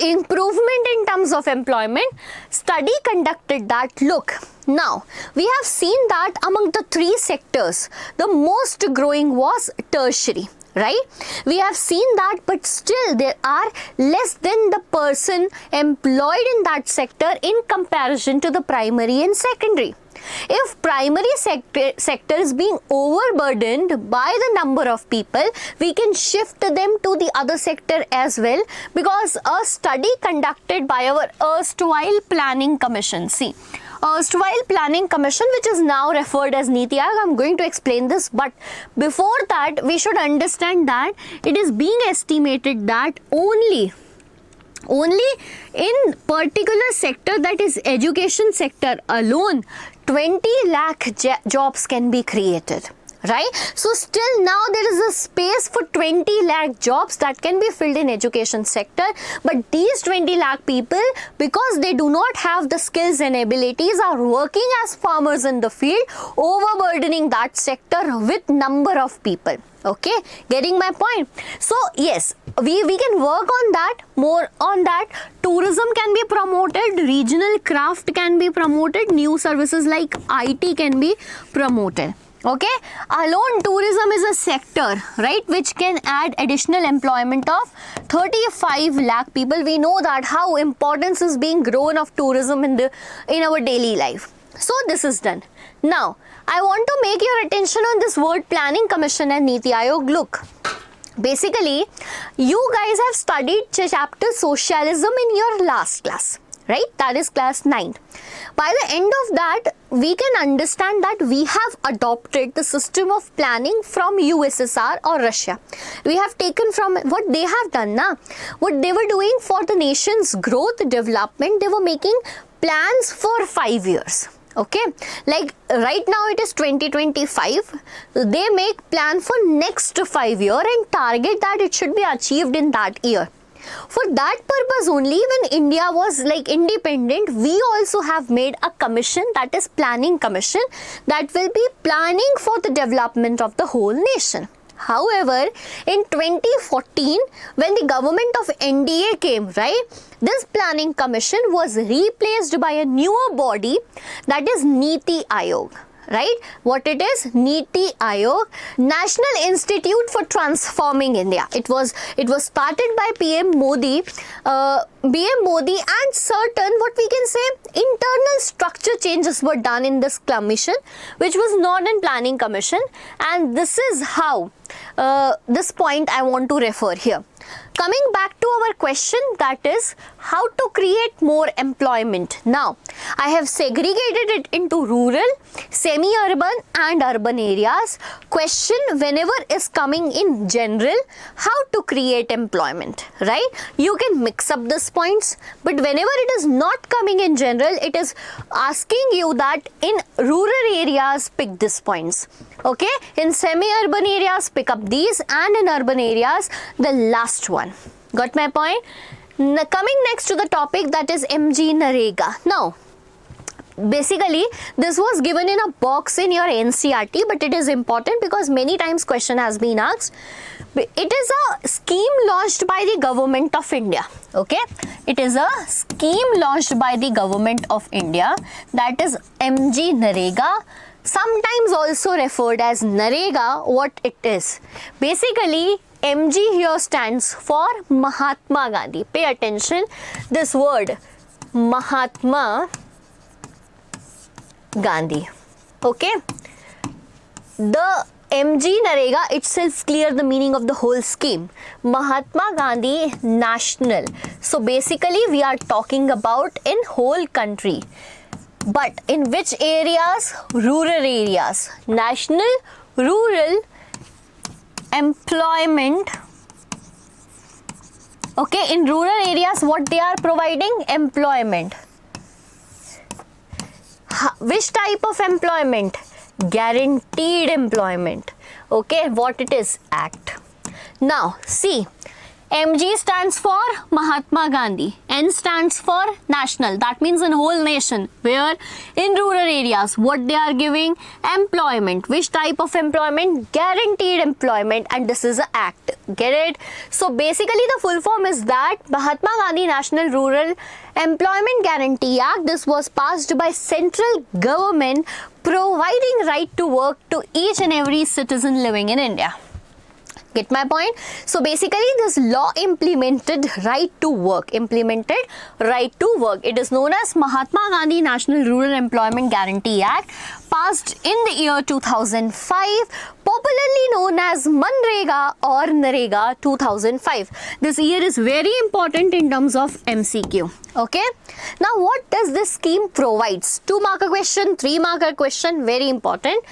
improvement in terms of employment. Study conducted that, look, now we have seen that among the three sectors, the most growing was tertiary, right? We have seen that, but still there are less than the person employed in that sector in comparison to the primary and secondary. If primary sector is being overburdened by the number of people, we can shift them to the other sector as well, because a study conducted by our erstwhile planning commission. See, erstwhile planning commission, which is now referred as Niti Aayog. I'm going to explain this, but before that we should understand that it is being estimated that only in particular sector, that is education sector alone, 20 lakh jobs can be created, right? So still now there is a space for 20 lakh jobs that can be filled in education sector, but these 20 lakh people, because they do not have the skills and abilities, are working as farmers in the field, overburdening that sector with number of people. Okay, getting my point? So yes, we can work on that, more on that. Tourism can be promoted, regional craft can be promoted, new services like IT can be promoted. Okay, alone tourism is a sector, right, which can add additional employment of 35 lakh people. We know that how importance is being grown of tourism in our daily life. So this is done. Now I want to make your attention on this word Planning Commission and Niti Aayog. Look, basically you guys have studied chapter socialism in your last class, right? That is class 9. By the end of that, we can understand that we have adopted the system of planning from USSR or Russia. We have taken from what they have done, what they were doing for the nation's growth, development. They were making plans for 5 years. Okay, like right now it is 2025. They make plan for next 5 years and target that it should be achieved in that year. For that purpose only, when India was like independent, we also have made a commission, that is Planning Commission, that will be planning for the development of the whole nation. However, in 2014, when the government of NDA came, right, this Planning Commission was replaced by a newer body, that is Niti Aayog. Right? What it is? Niti Aayog, National Institute for Transforming India. It was started by PM Modi and certain, what we can say, internal structure changes were done in this commission, which was not in Planning Commission. And this is how this point I want to refer here. Coming back to our question, that is how to create more employment. Now, I have segregated it into rural, semi-urban and urban areas. Question whenever is coming in general, how to create employment, right? You can mix up these points, but whenever it is not coming in general, it is asking you that in rural areas, pick these points. Okay, in semi-urban areas, pick up these, and in urban areas, the last one. Got my point? Coming next to the topic, that is MG Narega. Now, basically, this was given in a box in your NCERT, but it is important because many times question has been asked. It is a scheme launched by the government of India. Okay, it is a scheme launched by the government of India, that is MG Narega. Sometimes also referred as Narega. What it is? Basically, MG here stands for Mahatma Gandhi. Pay attention, this word Mahatma Gandhi. Okay, the MG Narega itself clear the meaning of the whole scheme. Mahatma Gandhi National. So basically we are talking about in whole country. But in which areas? Rural areas. National Rural Employment. Okay, in rural areas, what they are providing? Employment. Which type of employment? Guaranteed employment. Okay, what it is? Act. Now, see. MG stands for Mahatma Gandhi. N stands for national. That means in whole nation. Where? In rural areas. What they are giving? Employment. Which type of employment? Guaranteed employment. And this is an act. Get it? So basically the full form is that Mahatma Gandhi National Rural Employment Guarantee Act. This was passed by central government, providing right to work to each and every citizen living in India. Get my point? So basically this law implemented right to work. Implemented right to work. It is known as Mahatma Gandhi National Rural Employment Guarantee Act, passed in the year 2005, popularly known as Manrega or Narega 2005. This year is very important in terms of MCQ. Okay. Now what does this scheme provides? 2-marker question, 3-marker question, very important.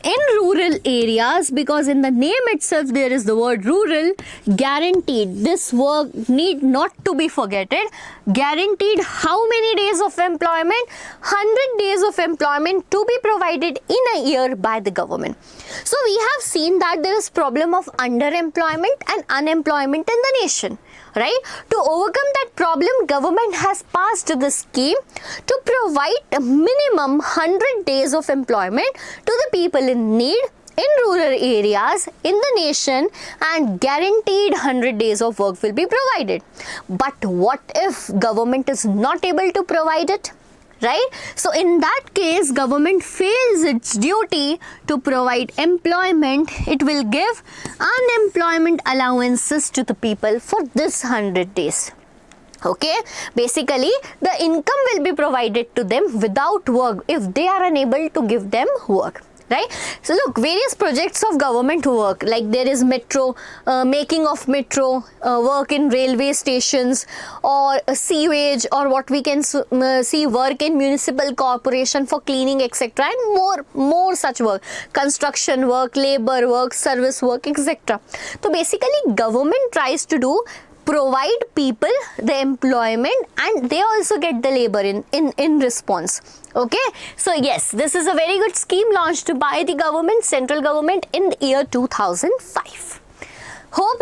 In rural areas, because in the name itself there is the word rural, guaranteed. This word need not to be forgotten. Guaranteed how many days of employment? 100 days of employment to be provided in a year by the government. So we have seen that there is problem of underemployment and unemployment in the nation. Right? To overcome that problem, government has passed the scheme to provide a minimum 100 days of employment to the people in need in rural areas in the nation, and guaranteed 100 days of work will be provided. But what if government is not able to provide it? right? So in that case, government fails its duty to provide employment. It will give unemployment allowances to the people for this 100 days. Okay, basically the income will be provided to them without work if they are unable to give them work. Right. So look, various projects of government work, like there is metro, making of metro, work in railway stations, or sewage, or what we can see work in municipal corporation for cleaning, etc., and more such work, construction work, labor work, service work, etc. So basically government tries to provide people the employment, and they also get the labor in response. Okay, so yes, this is a very good scheme launched by the government, central government, in the year 2005. Hope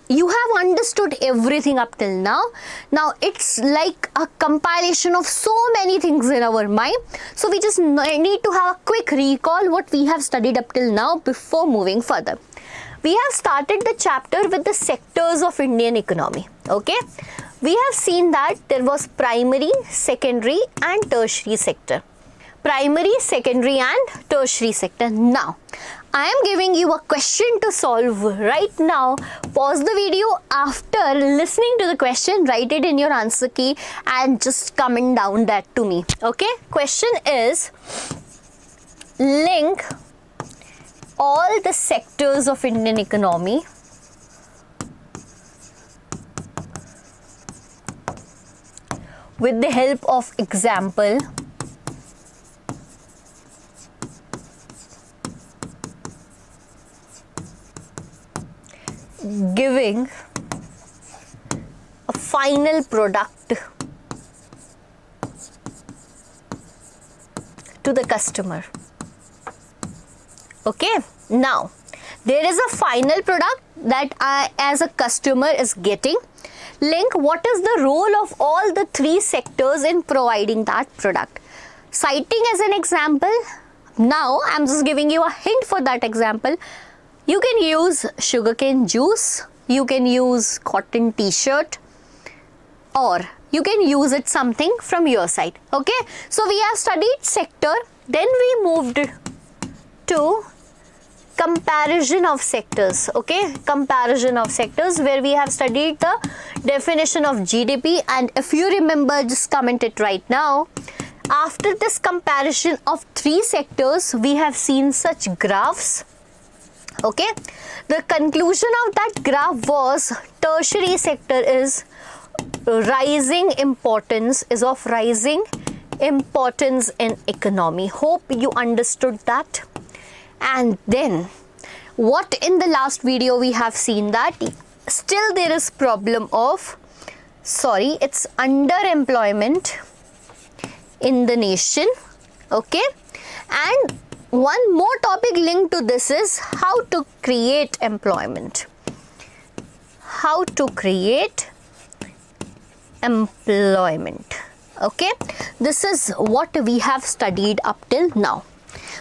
you have understood everything up till now. Now it's like a compilation of so many things in our mind, so we just need to have a quick recall what we have studied up till now before moving further. We have started the chapter with the sectors of Indian economy. Okay, we have seen that there was primary, secondary and tertiary sector. Primary, secondary and tertiary sector. Now, I am giving you a question to solve right now. Pause the video. After listening to the question, write it in your answer key and just comment down that to me. Okay, question is, link all the sectors of Indian economy with the help of example giving a final product to the customer. Okay, now there is a final product that I as a customer is getting. Link what is the role of all the three sectors in providing that product. Citing as an example, now I am just giving you a hint for that example. You can use sugarcane juice, you can use cotton t-shirt, or you can use it something from your side. Okay, so we have studied sector, then we moved to comparison of sectors. Okay, comparison of sectors, where we have studied the definition of GDP, and if you remember, just comment it right now. After this comparison of three sectors, we have seen such graphs. Okay, the conclusion of that graph was tertiary sector is rising importance, is of rising importance in economy. Hope you understood that. And then what in the last video we have seen that still there is problem of it's underemployment in the nation. Okay, and one more topic linked to this is how to create employment. How to create employment. Okay, this is what we have studied up till now.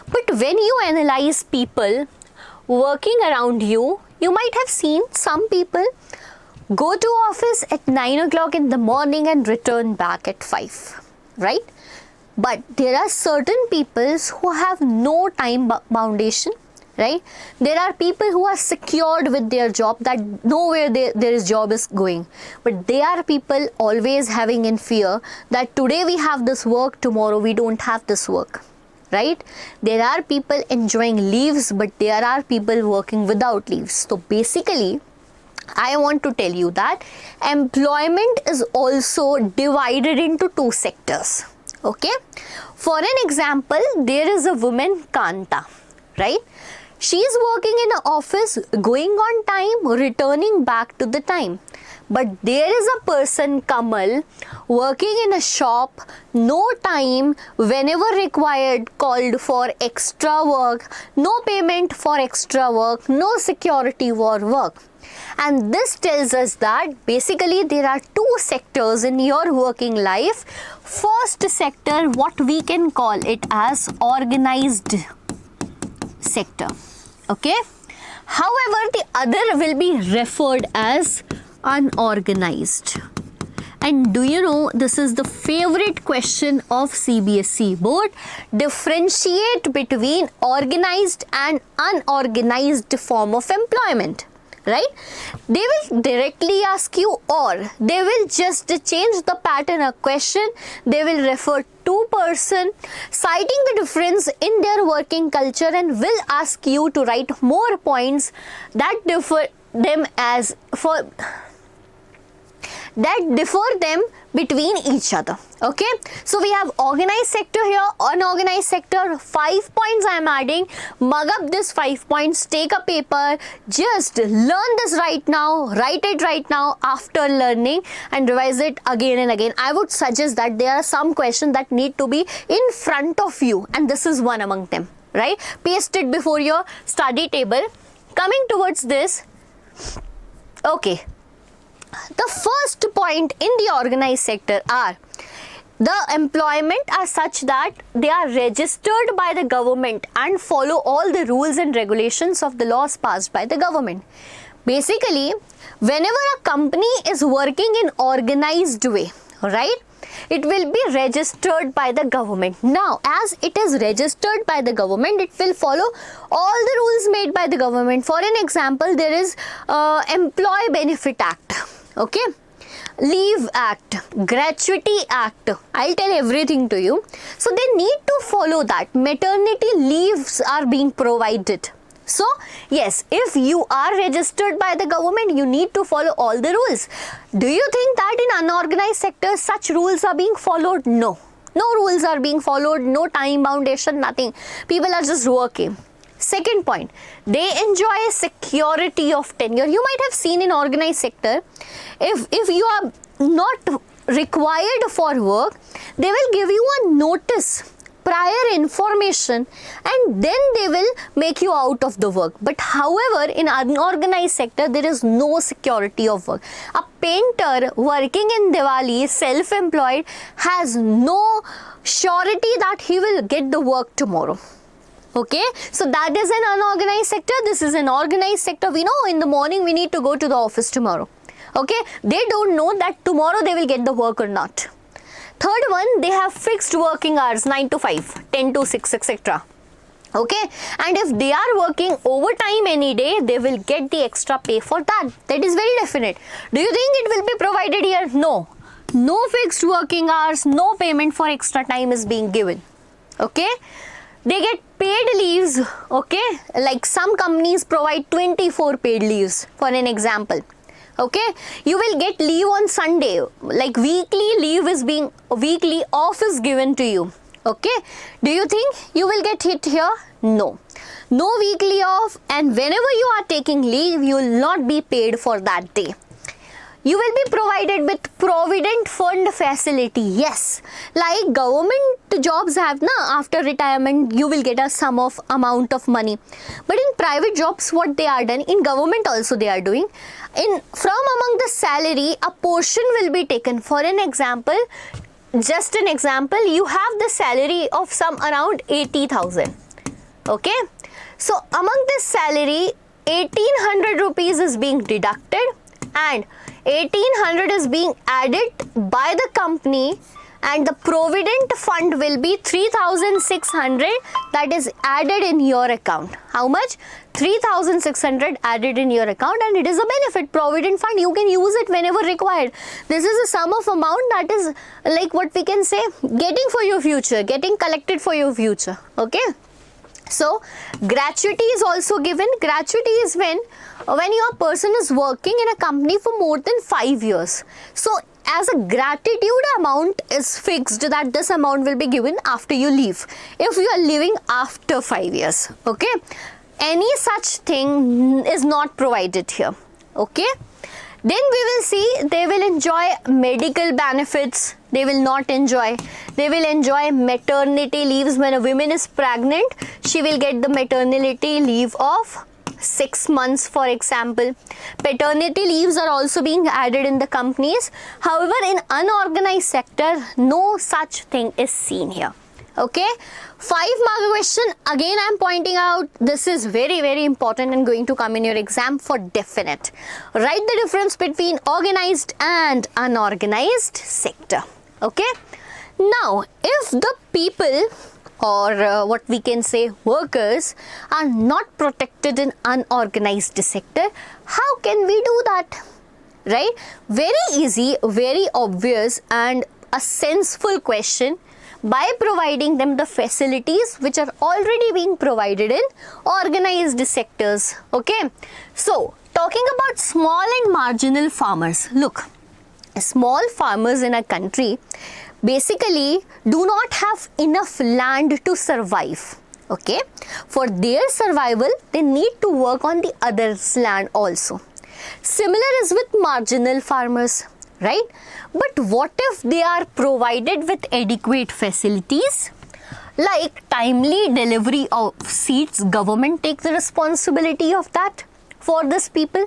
But when you analyze people working around you, you might have seen some people go to office at 9 o'clock in the morning and return back at 5, right? But there are certain people who have no time foundation, right? There are people who are secured with their job, that nowhere their job is going. But there are people always having in fear that today we have this work, tomorrow we don't have this work, right? There are people enjoying leaves, but there are people working without leaves. So basically, I want to tell you that employment is also divided into two sectors. Okay, for an example, there is a woman Kanta, right? She is working in an office, going on time, returning back to the time. But there is a person Kamal working in a shop, no time, whenever required, called for extra work, no payment for extra work, no security for work. And this tells us that basically there are two sectors in your working life. First sector, what we can call it as organized sector. Okay. However, the other will be referred as unorganized. And do you know, this is the favorite question of CBSE board. Differentiate between organized and unorganized form of employment. Right? They will directly ask you, or they will just change the pattern of question. They will refer to person, citing the difference in their working culture, and will ask you to write more points that differ them between each other. Okay, so we have organized sector here, unorganized sector. 5 points I am adding. Mug up this 5 points, take a paper, just learn this right now, write it right now after learning, and revise it again and again. I would suggest that there are some questions that need to be in front of you, and this is one among them, right? Paste it before your study table. Coming towards this, okay, the first point in the organized sector are the employment are such that they are registered by the government and follow all the rules and regulations of the laws passed by the government. Basically, whenever a company is working in organized way, right, it will be registered by the government. Now, as it is registered by the government, it will follow all the rules made by the government. For an example, there is Employee Benefit Act, okay, Leave Act, Gratuity Act. I'll tell everything to you. So they need to follow that. Maternity leaves are being provided. So yes, if you are registered by the government, you need to follow all the rules. Do you think that in unorganized sectors such rules are being followed? No. No rules are being followed, no time foundation, nothing. People are just working. Second point, they enjoy a security of tenure. You might have seen in organized sector, if you are not required for work, they will give you a notice, prior information, and then they will make you out of the work. But however, in unorganized sector, there is no security of work. A painter working in Diwali, self-employed, has no surety that he will get the work tomorrow. Okay, so that is an unorganized sector. This is an organized sector. We know in the morning we need to go to the office tomorrow. Okay, they don't know that tomorrow they will get the work or not. Third one, they have fixed working hours, 9 to 5, 10 to 6, etc. Okay, and if they are working overtime any day, they will get the extra pay for that. That is very definite. Do you think it will be provided here? No. No fixed working hours, no payment for extra time is being given. Okay, they get paid leaves. Okay, like some companies provide 24 paid leaves for an example. Okay, you will get leave on Sunday, like weekly leave is being, weekly off is given to you. Okay, do you think you will get hit here? No. No weekly off, and whenever you are taking leave, you will not be paid for that day. You will be provided with provident fund facility. Yes, like government jobs have, after retirement you will get a sum of amount of money. But in private jobs, what they are done, in government also they are doing, from among the salary, a portion will be taken. For an example, just an example, you have the salary of some around 80,000. Okay, so among this salary, 1800 rupees is being deducted, and 1800 is being added by the company, and the provident fund will be 3600 that is added in your account. How much? 3600 added in your account, and it is a benefit. Provident fund, you can use it whenever required. This is a sum of amount that is like what we can say, getting for your future, getting collected for your future. Okay, so gratuity is also given. Gratuity is when your person is working in a company for more than 5 years. So as a gratitude amount is fixed, that this amount will be given after you leave, if you are leaving after 5 years. Okay, any such thing is not provided here. Okay, then we will see they will enjoy medical benefits. They will not enjoy. They will enjoy maternity leaves. When a woman is pregnant, she will get the maternity leave of 6 months, for example. Paternity leaves are also being added in the companies. However, in unorganized sector, no such thing is seen here. Okay, 5-mark question. Again, I'm pointing out this is very, very important and going to come in your exam for definite. Write the difference between organized and unorganized sector. Okay, now if the people or what we can say workers are not protected in unorganized sector, how can we do that? Right? Very easy, very obvious and a senseful question, by providing them the facilities which are already being provided in organized sectors. Okay, so talking about small and marginal farmers, look, small farmers in a country basically do not have enough land to survive. Okay, for their survival they need to work on the other's land also. Similar is with marginal farmers, right? But what if they are provided with adequate facilities like timely delivery of seeds? Government take the responsibility of that for these people.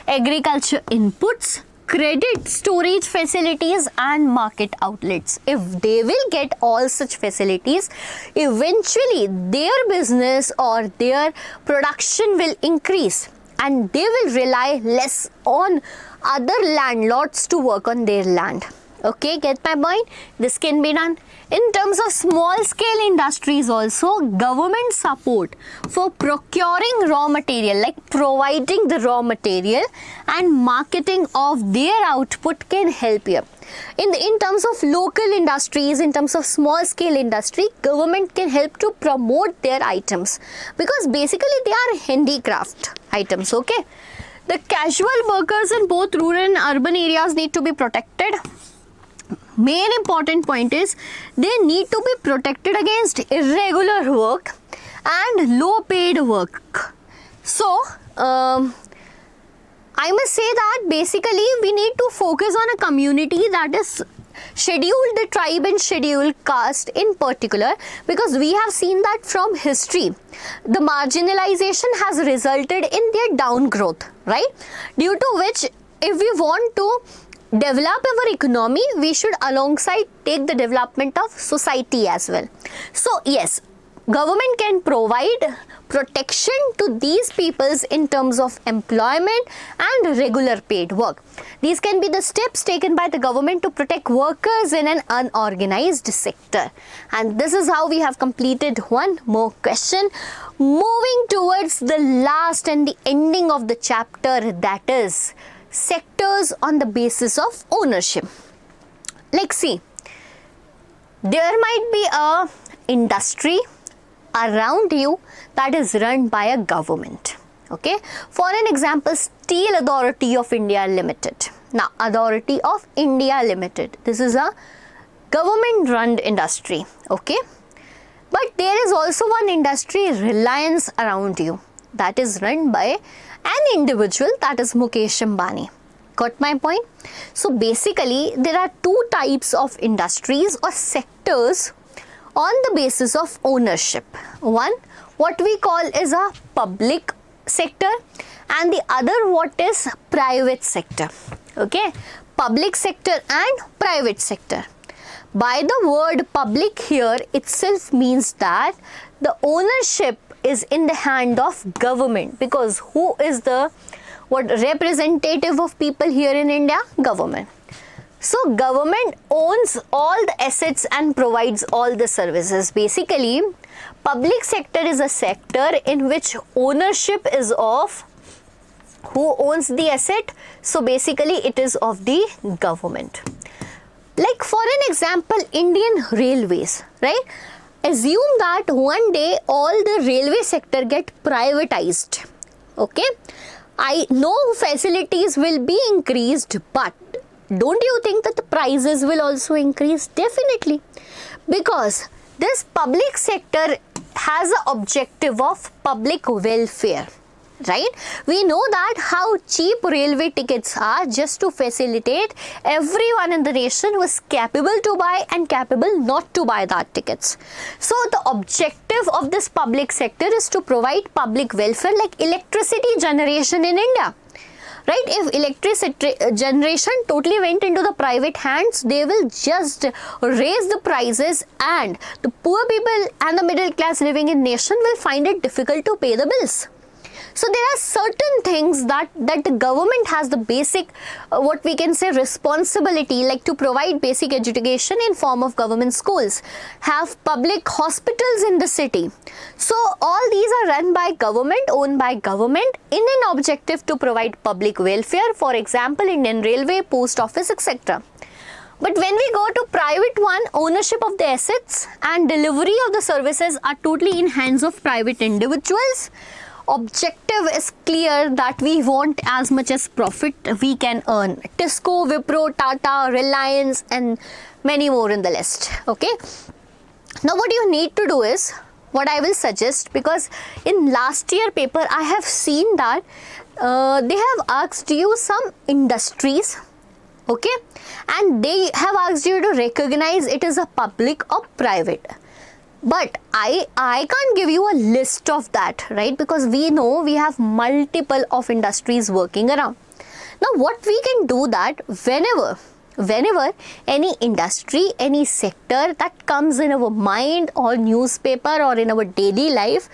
Agriculture inputs, credit storage facilities and market outlets. If they will get all such facilities, eventually their business or their production will increase and they will rely less on other landlords to work on their land. Okay, get my point? This can be done. In terms of small scale industries also, government support for procuring raw material, like providing the raw material and marketing of their output can help here. In terms of local industries, in terms of small scale industry, government can help to promote their items because basically they are handicraft items. Okay, the casual workers in both rural and urban areas need to be protected. Main important point is they need to be protected against irregular work and low paid work. So I must say that basically we need to focus on a community that is scheduled tribe and scheduled caste in particular, because we have seen that from history the marginalization has resulted in their downgrowth, right? Due to which if we want to develop our economy, we should alongside take the development of society as well. So yes, government can provide protection to these peoples in terms of employment and regular paid work. These can be the steps taken by the government to protect workers in an unorganized sector. And this is how we have completed one more question. Moving towards the last and the ending of the chapter, that is sectors on the basis of ownership. Like see, there might be a industry around you that is run by a government. Okay, for an example, Steel Authority of India Limited. Now, Authority of India Limited, this is a government run industry. Okay, but there is also one industry, Reliance, around you, that is run by an individual, that is Mukesh Ambani. Got my point? So basically there are two types of industries or sectors on the basis of ownership. One, what we call is a public sector, and the other what is private sector. Okay, public sector and private sector. By the word public here itself means that the ownership is in the hand of government, because who is the representative of people here in India? Government. So government owns all the assets and provides all the services. Basically, public sector is a sector in which ownership is of who owns the asset. So basically it is of the government. Like for an example, Indian Railways, right? Assume that one day all the railway sector get privatized. Okay, I know facilities will be increased, but don't you think that the prices will also increase? Definitely, because this public sector has an objective of public welfare, right? We know that how cheap railway tickets are, just to facilitate everyone in the nation who is capable to buy and capable not to buy that tickets. So the objective of this public sector is to provide public welfare, like electricity generation in India. right? If electricity generation totally went into the private hands, they will just raise the prices, and the poor people and the middle class living in nation will find it difficult to pay the bills. So there are certain things that the government has the basic, what we can say, responsibility, like to provide basic education in form of government schools, have public hospitals in the city. So all these are run by government, owned by government, in an objective to provide public welfare, for example, Indian Railway, Post Office, etc. But when we go to private one, ownership of the assets and delivery of the services are totally in hands of private individuals. Objective is clear that we want as much as profit we can earn. Tisco, Wipro, Tata, Reliance, and many more in the list. Okay. Now what you need to do is, what I will suggest, because in last year paper I have seen that they have asked you some industries, okay, and they have asked you to recognize it as a public or private. But I can't give you a list of that, right? Because we know we have multiple of industries working around. Now what we can do that, whenever any industry, any sector that comes in our mind or newspaper or in our daily life,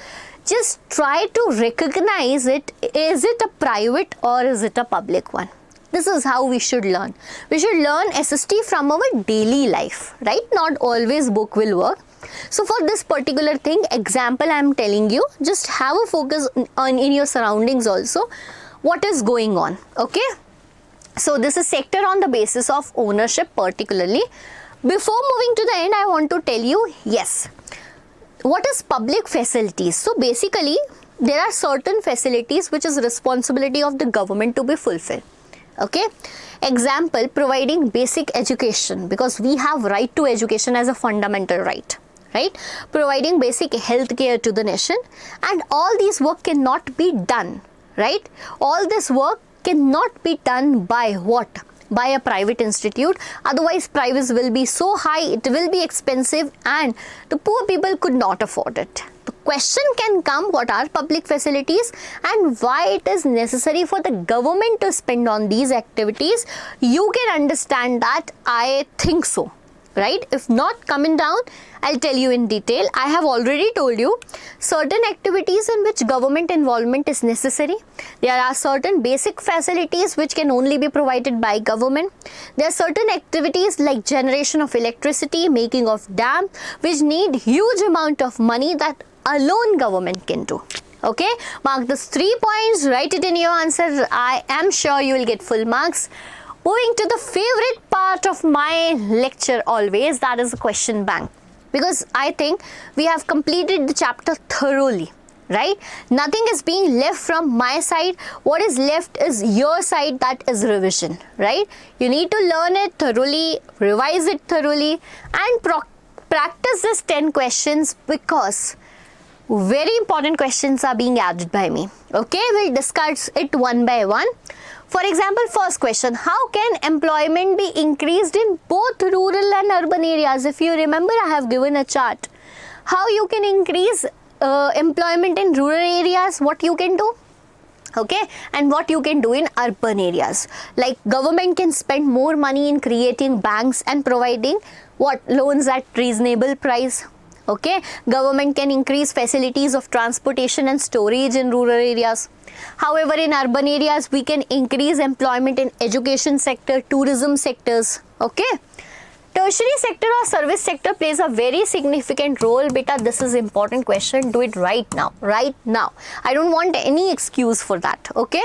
just try to recognize it. Is it a private or is it a public one? This is how we should learn. We should learn SST from our daily life, right? Not always book will work. So for this particular thing, example I am telling you, just have a focus on in your surroundings also, what is going on, okay? So this is sector on the basis of ownership particularly. Before moving to the end, I want to tell you, yes, what is public facilities? So basically, there are certain facilities which is responsibility of the government to be fulfilled, okay? Example, providing basic education, because we have right to education as a fundamental right. Right? Providing basic health care to the nation, and all these work cannot be done, right? All this work cannot be done by what? By a private institute. Otherwise, prices will be so high, it will be expensive, and the poor people could not afford it. The question can come, what are public facilities and why it is necessary for the government to spend on these activities? You can understand that, I think so. Right? If not coming down, I'll tell you in detail. I have already told you certain activities in which government involvement is necessary. There are certain basic facilities which can only be provided by government. There are certain activities like generation of electricity, making of dam, which need huge amount of money that alone government can do. Okay, mark these 3 points, write it in your answer. I am sure you will get full marks. Moving to the favorite part of my lecture always, that is the question bank. Because I think we have completed the chapter thoroughly, right? Nothing is being left from my side. What is left is your side, that is revision, right? You need to learn it thoroughly, revise it thoroughly, and practice this 10 questions, because very important questions are being added by me. Okay, we'll discuss it one by one. For example, first question, how can employment be increased in both rural and urban areas? If you remember, I have given a chart. How you can increase employment in rural areas, what you can do, okay, and what you can do in urban areas. Like government can spend more money in creating banks and providing what? Loans at reasonable price. Okay, government can increase facilities of transportation and storage in rural areas. However, in urban areas, we can increase employment in education sector, tourism sectors. Okay, tertiary sector or service sector plays a very significant role. Beta, this is important question. Do it right now. Right now. I don't want any excuse for that. Okay.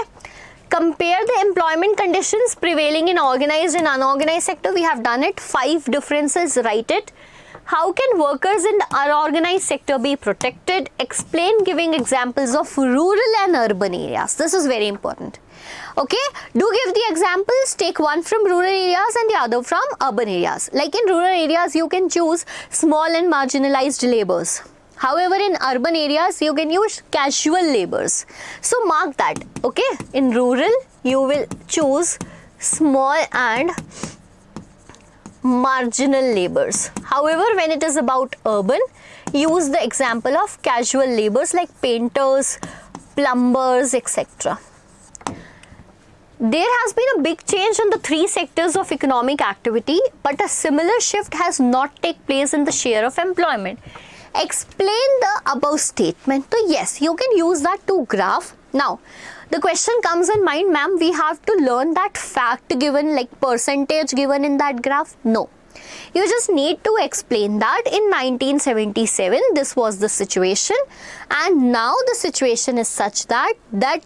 Compare the employment conditions prevailing in organized and unorganized sector. We have done it. 5 differences. Write it. How can workers in the unorganized sector be protected? Explain giving examples of rural and urban areas. This is very important. Okay, do give the examples. Take one from rural areas and the other from urban areas. Like in rural areas, you can choose small and marginalized laborers. However, in urban areas, you can use casual laborers. So mark that. Okay, in rural, you will choose small and marginal laborers. However, when it is about urban, use the example of casual laborers like painters, plumbers, etc. there has been a big change in the three sectors of economic activity, but a similar shift has not taken place in the share of employment. Explain the above statement. So yes, you can use that to graph. Now, the question comes in mind, ma'am, we have to learn that fact given, like percentage given in that graph. No. You just need to explain that in 1977 this was the situation, and now the situation is such that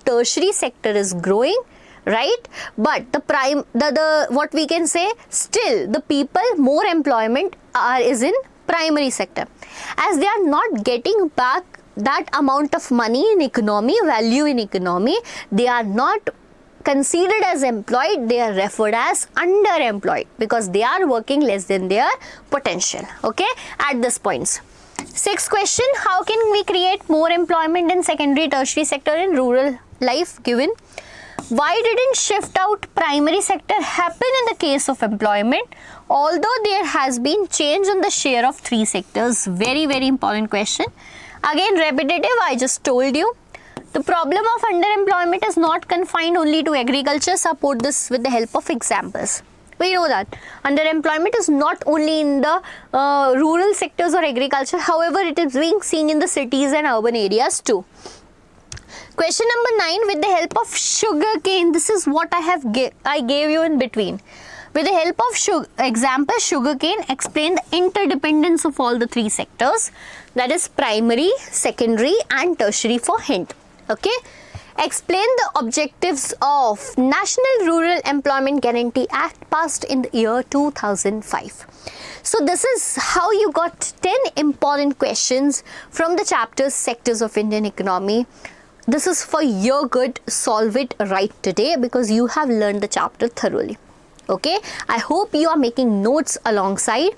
tertiary sector is growing, right? But the what we can say, still the people, more employment is in primary sector, as they are not getting back that amount of money in economy, value in economy. They are not considered as employed, they are referred as underemployed because they are working less than their potential, okay, at this point. Sixth question, how can we create more employment in secondary, tertiary sector in rural life given? Why didn't shift out primary sector happen in the case of employment, although there has been change in the share of three sectors? Very, very important question. Again, repetitive, I just told you. The problem of underemployment is not confined only to agriculture. Support this with the help of examples. We know that underemployment is not only in the rural sectors or agriculture. However, it is being seen in the cities and urban areas too. Question number 9, with the help of sugarcane. This is what I gave you in between. With the help of example sugarcane, explain the interdependence of all the three sectors, that is primary, secondary and tertiary for hint. Okay. Explain the objectives of National Rural Employment Guarantee Act passed in the year 2005. So this is how you got 10 important questions from the chapters Sectors of Indian Economy. This is for your good. Solve it right today because you have learned the chapter thoroughly. Okay, I hope you are making notes alongside.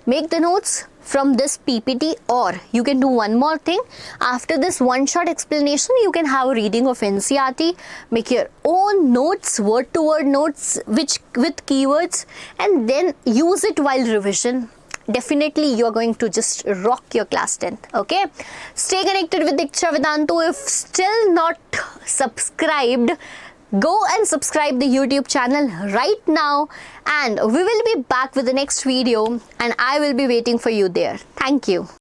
Make the notes from this PPT, or you can do one more thing. After this one shot explanation, you can have a reading of NCERT, make your own notes, word to word notes with keywords, and then use it while revision. Definitely you are going to just rock your class 10th. Okay, stay connected with Diksha Vedantu. If still not subscribed, go and subscribe the YouTube channel right now, and we will be back with the next video and I will be waiting for you there. Thank you.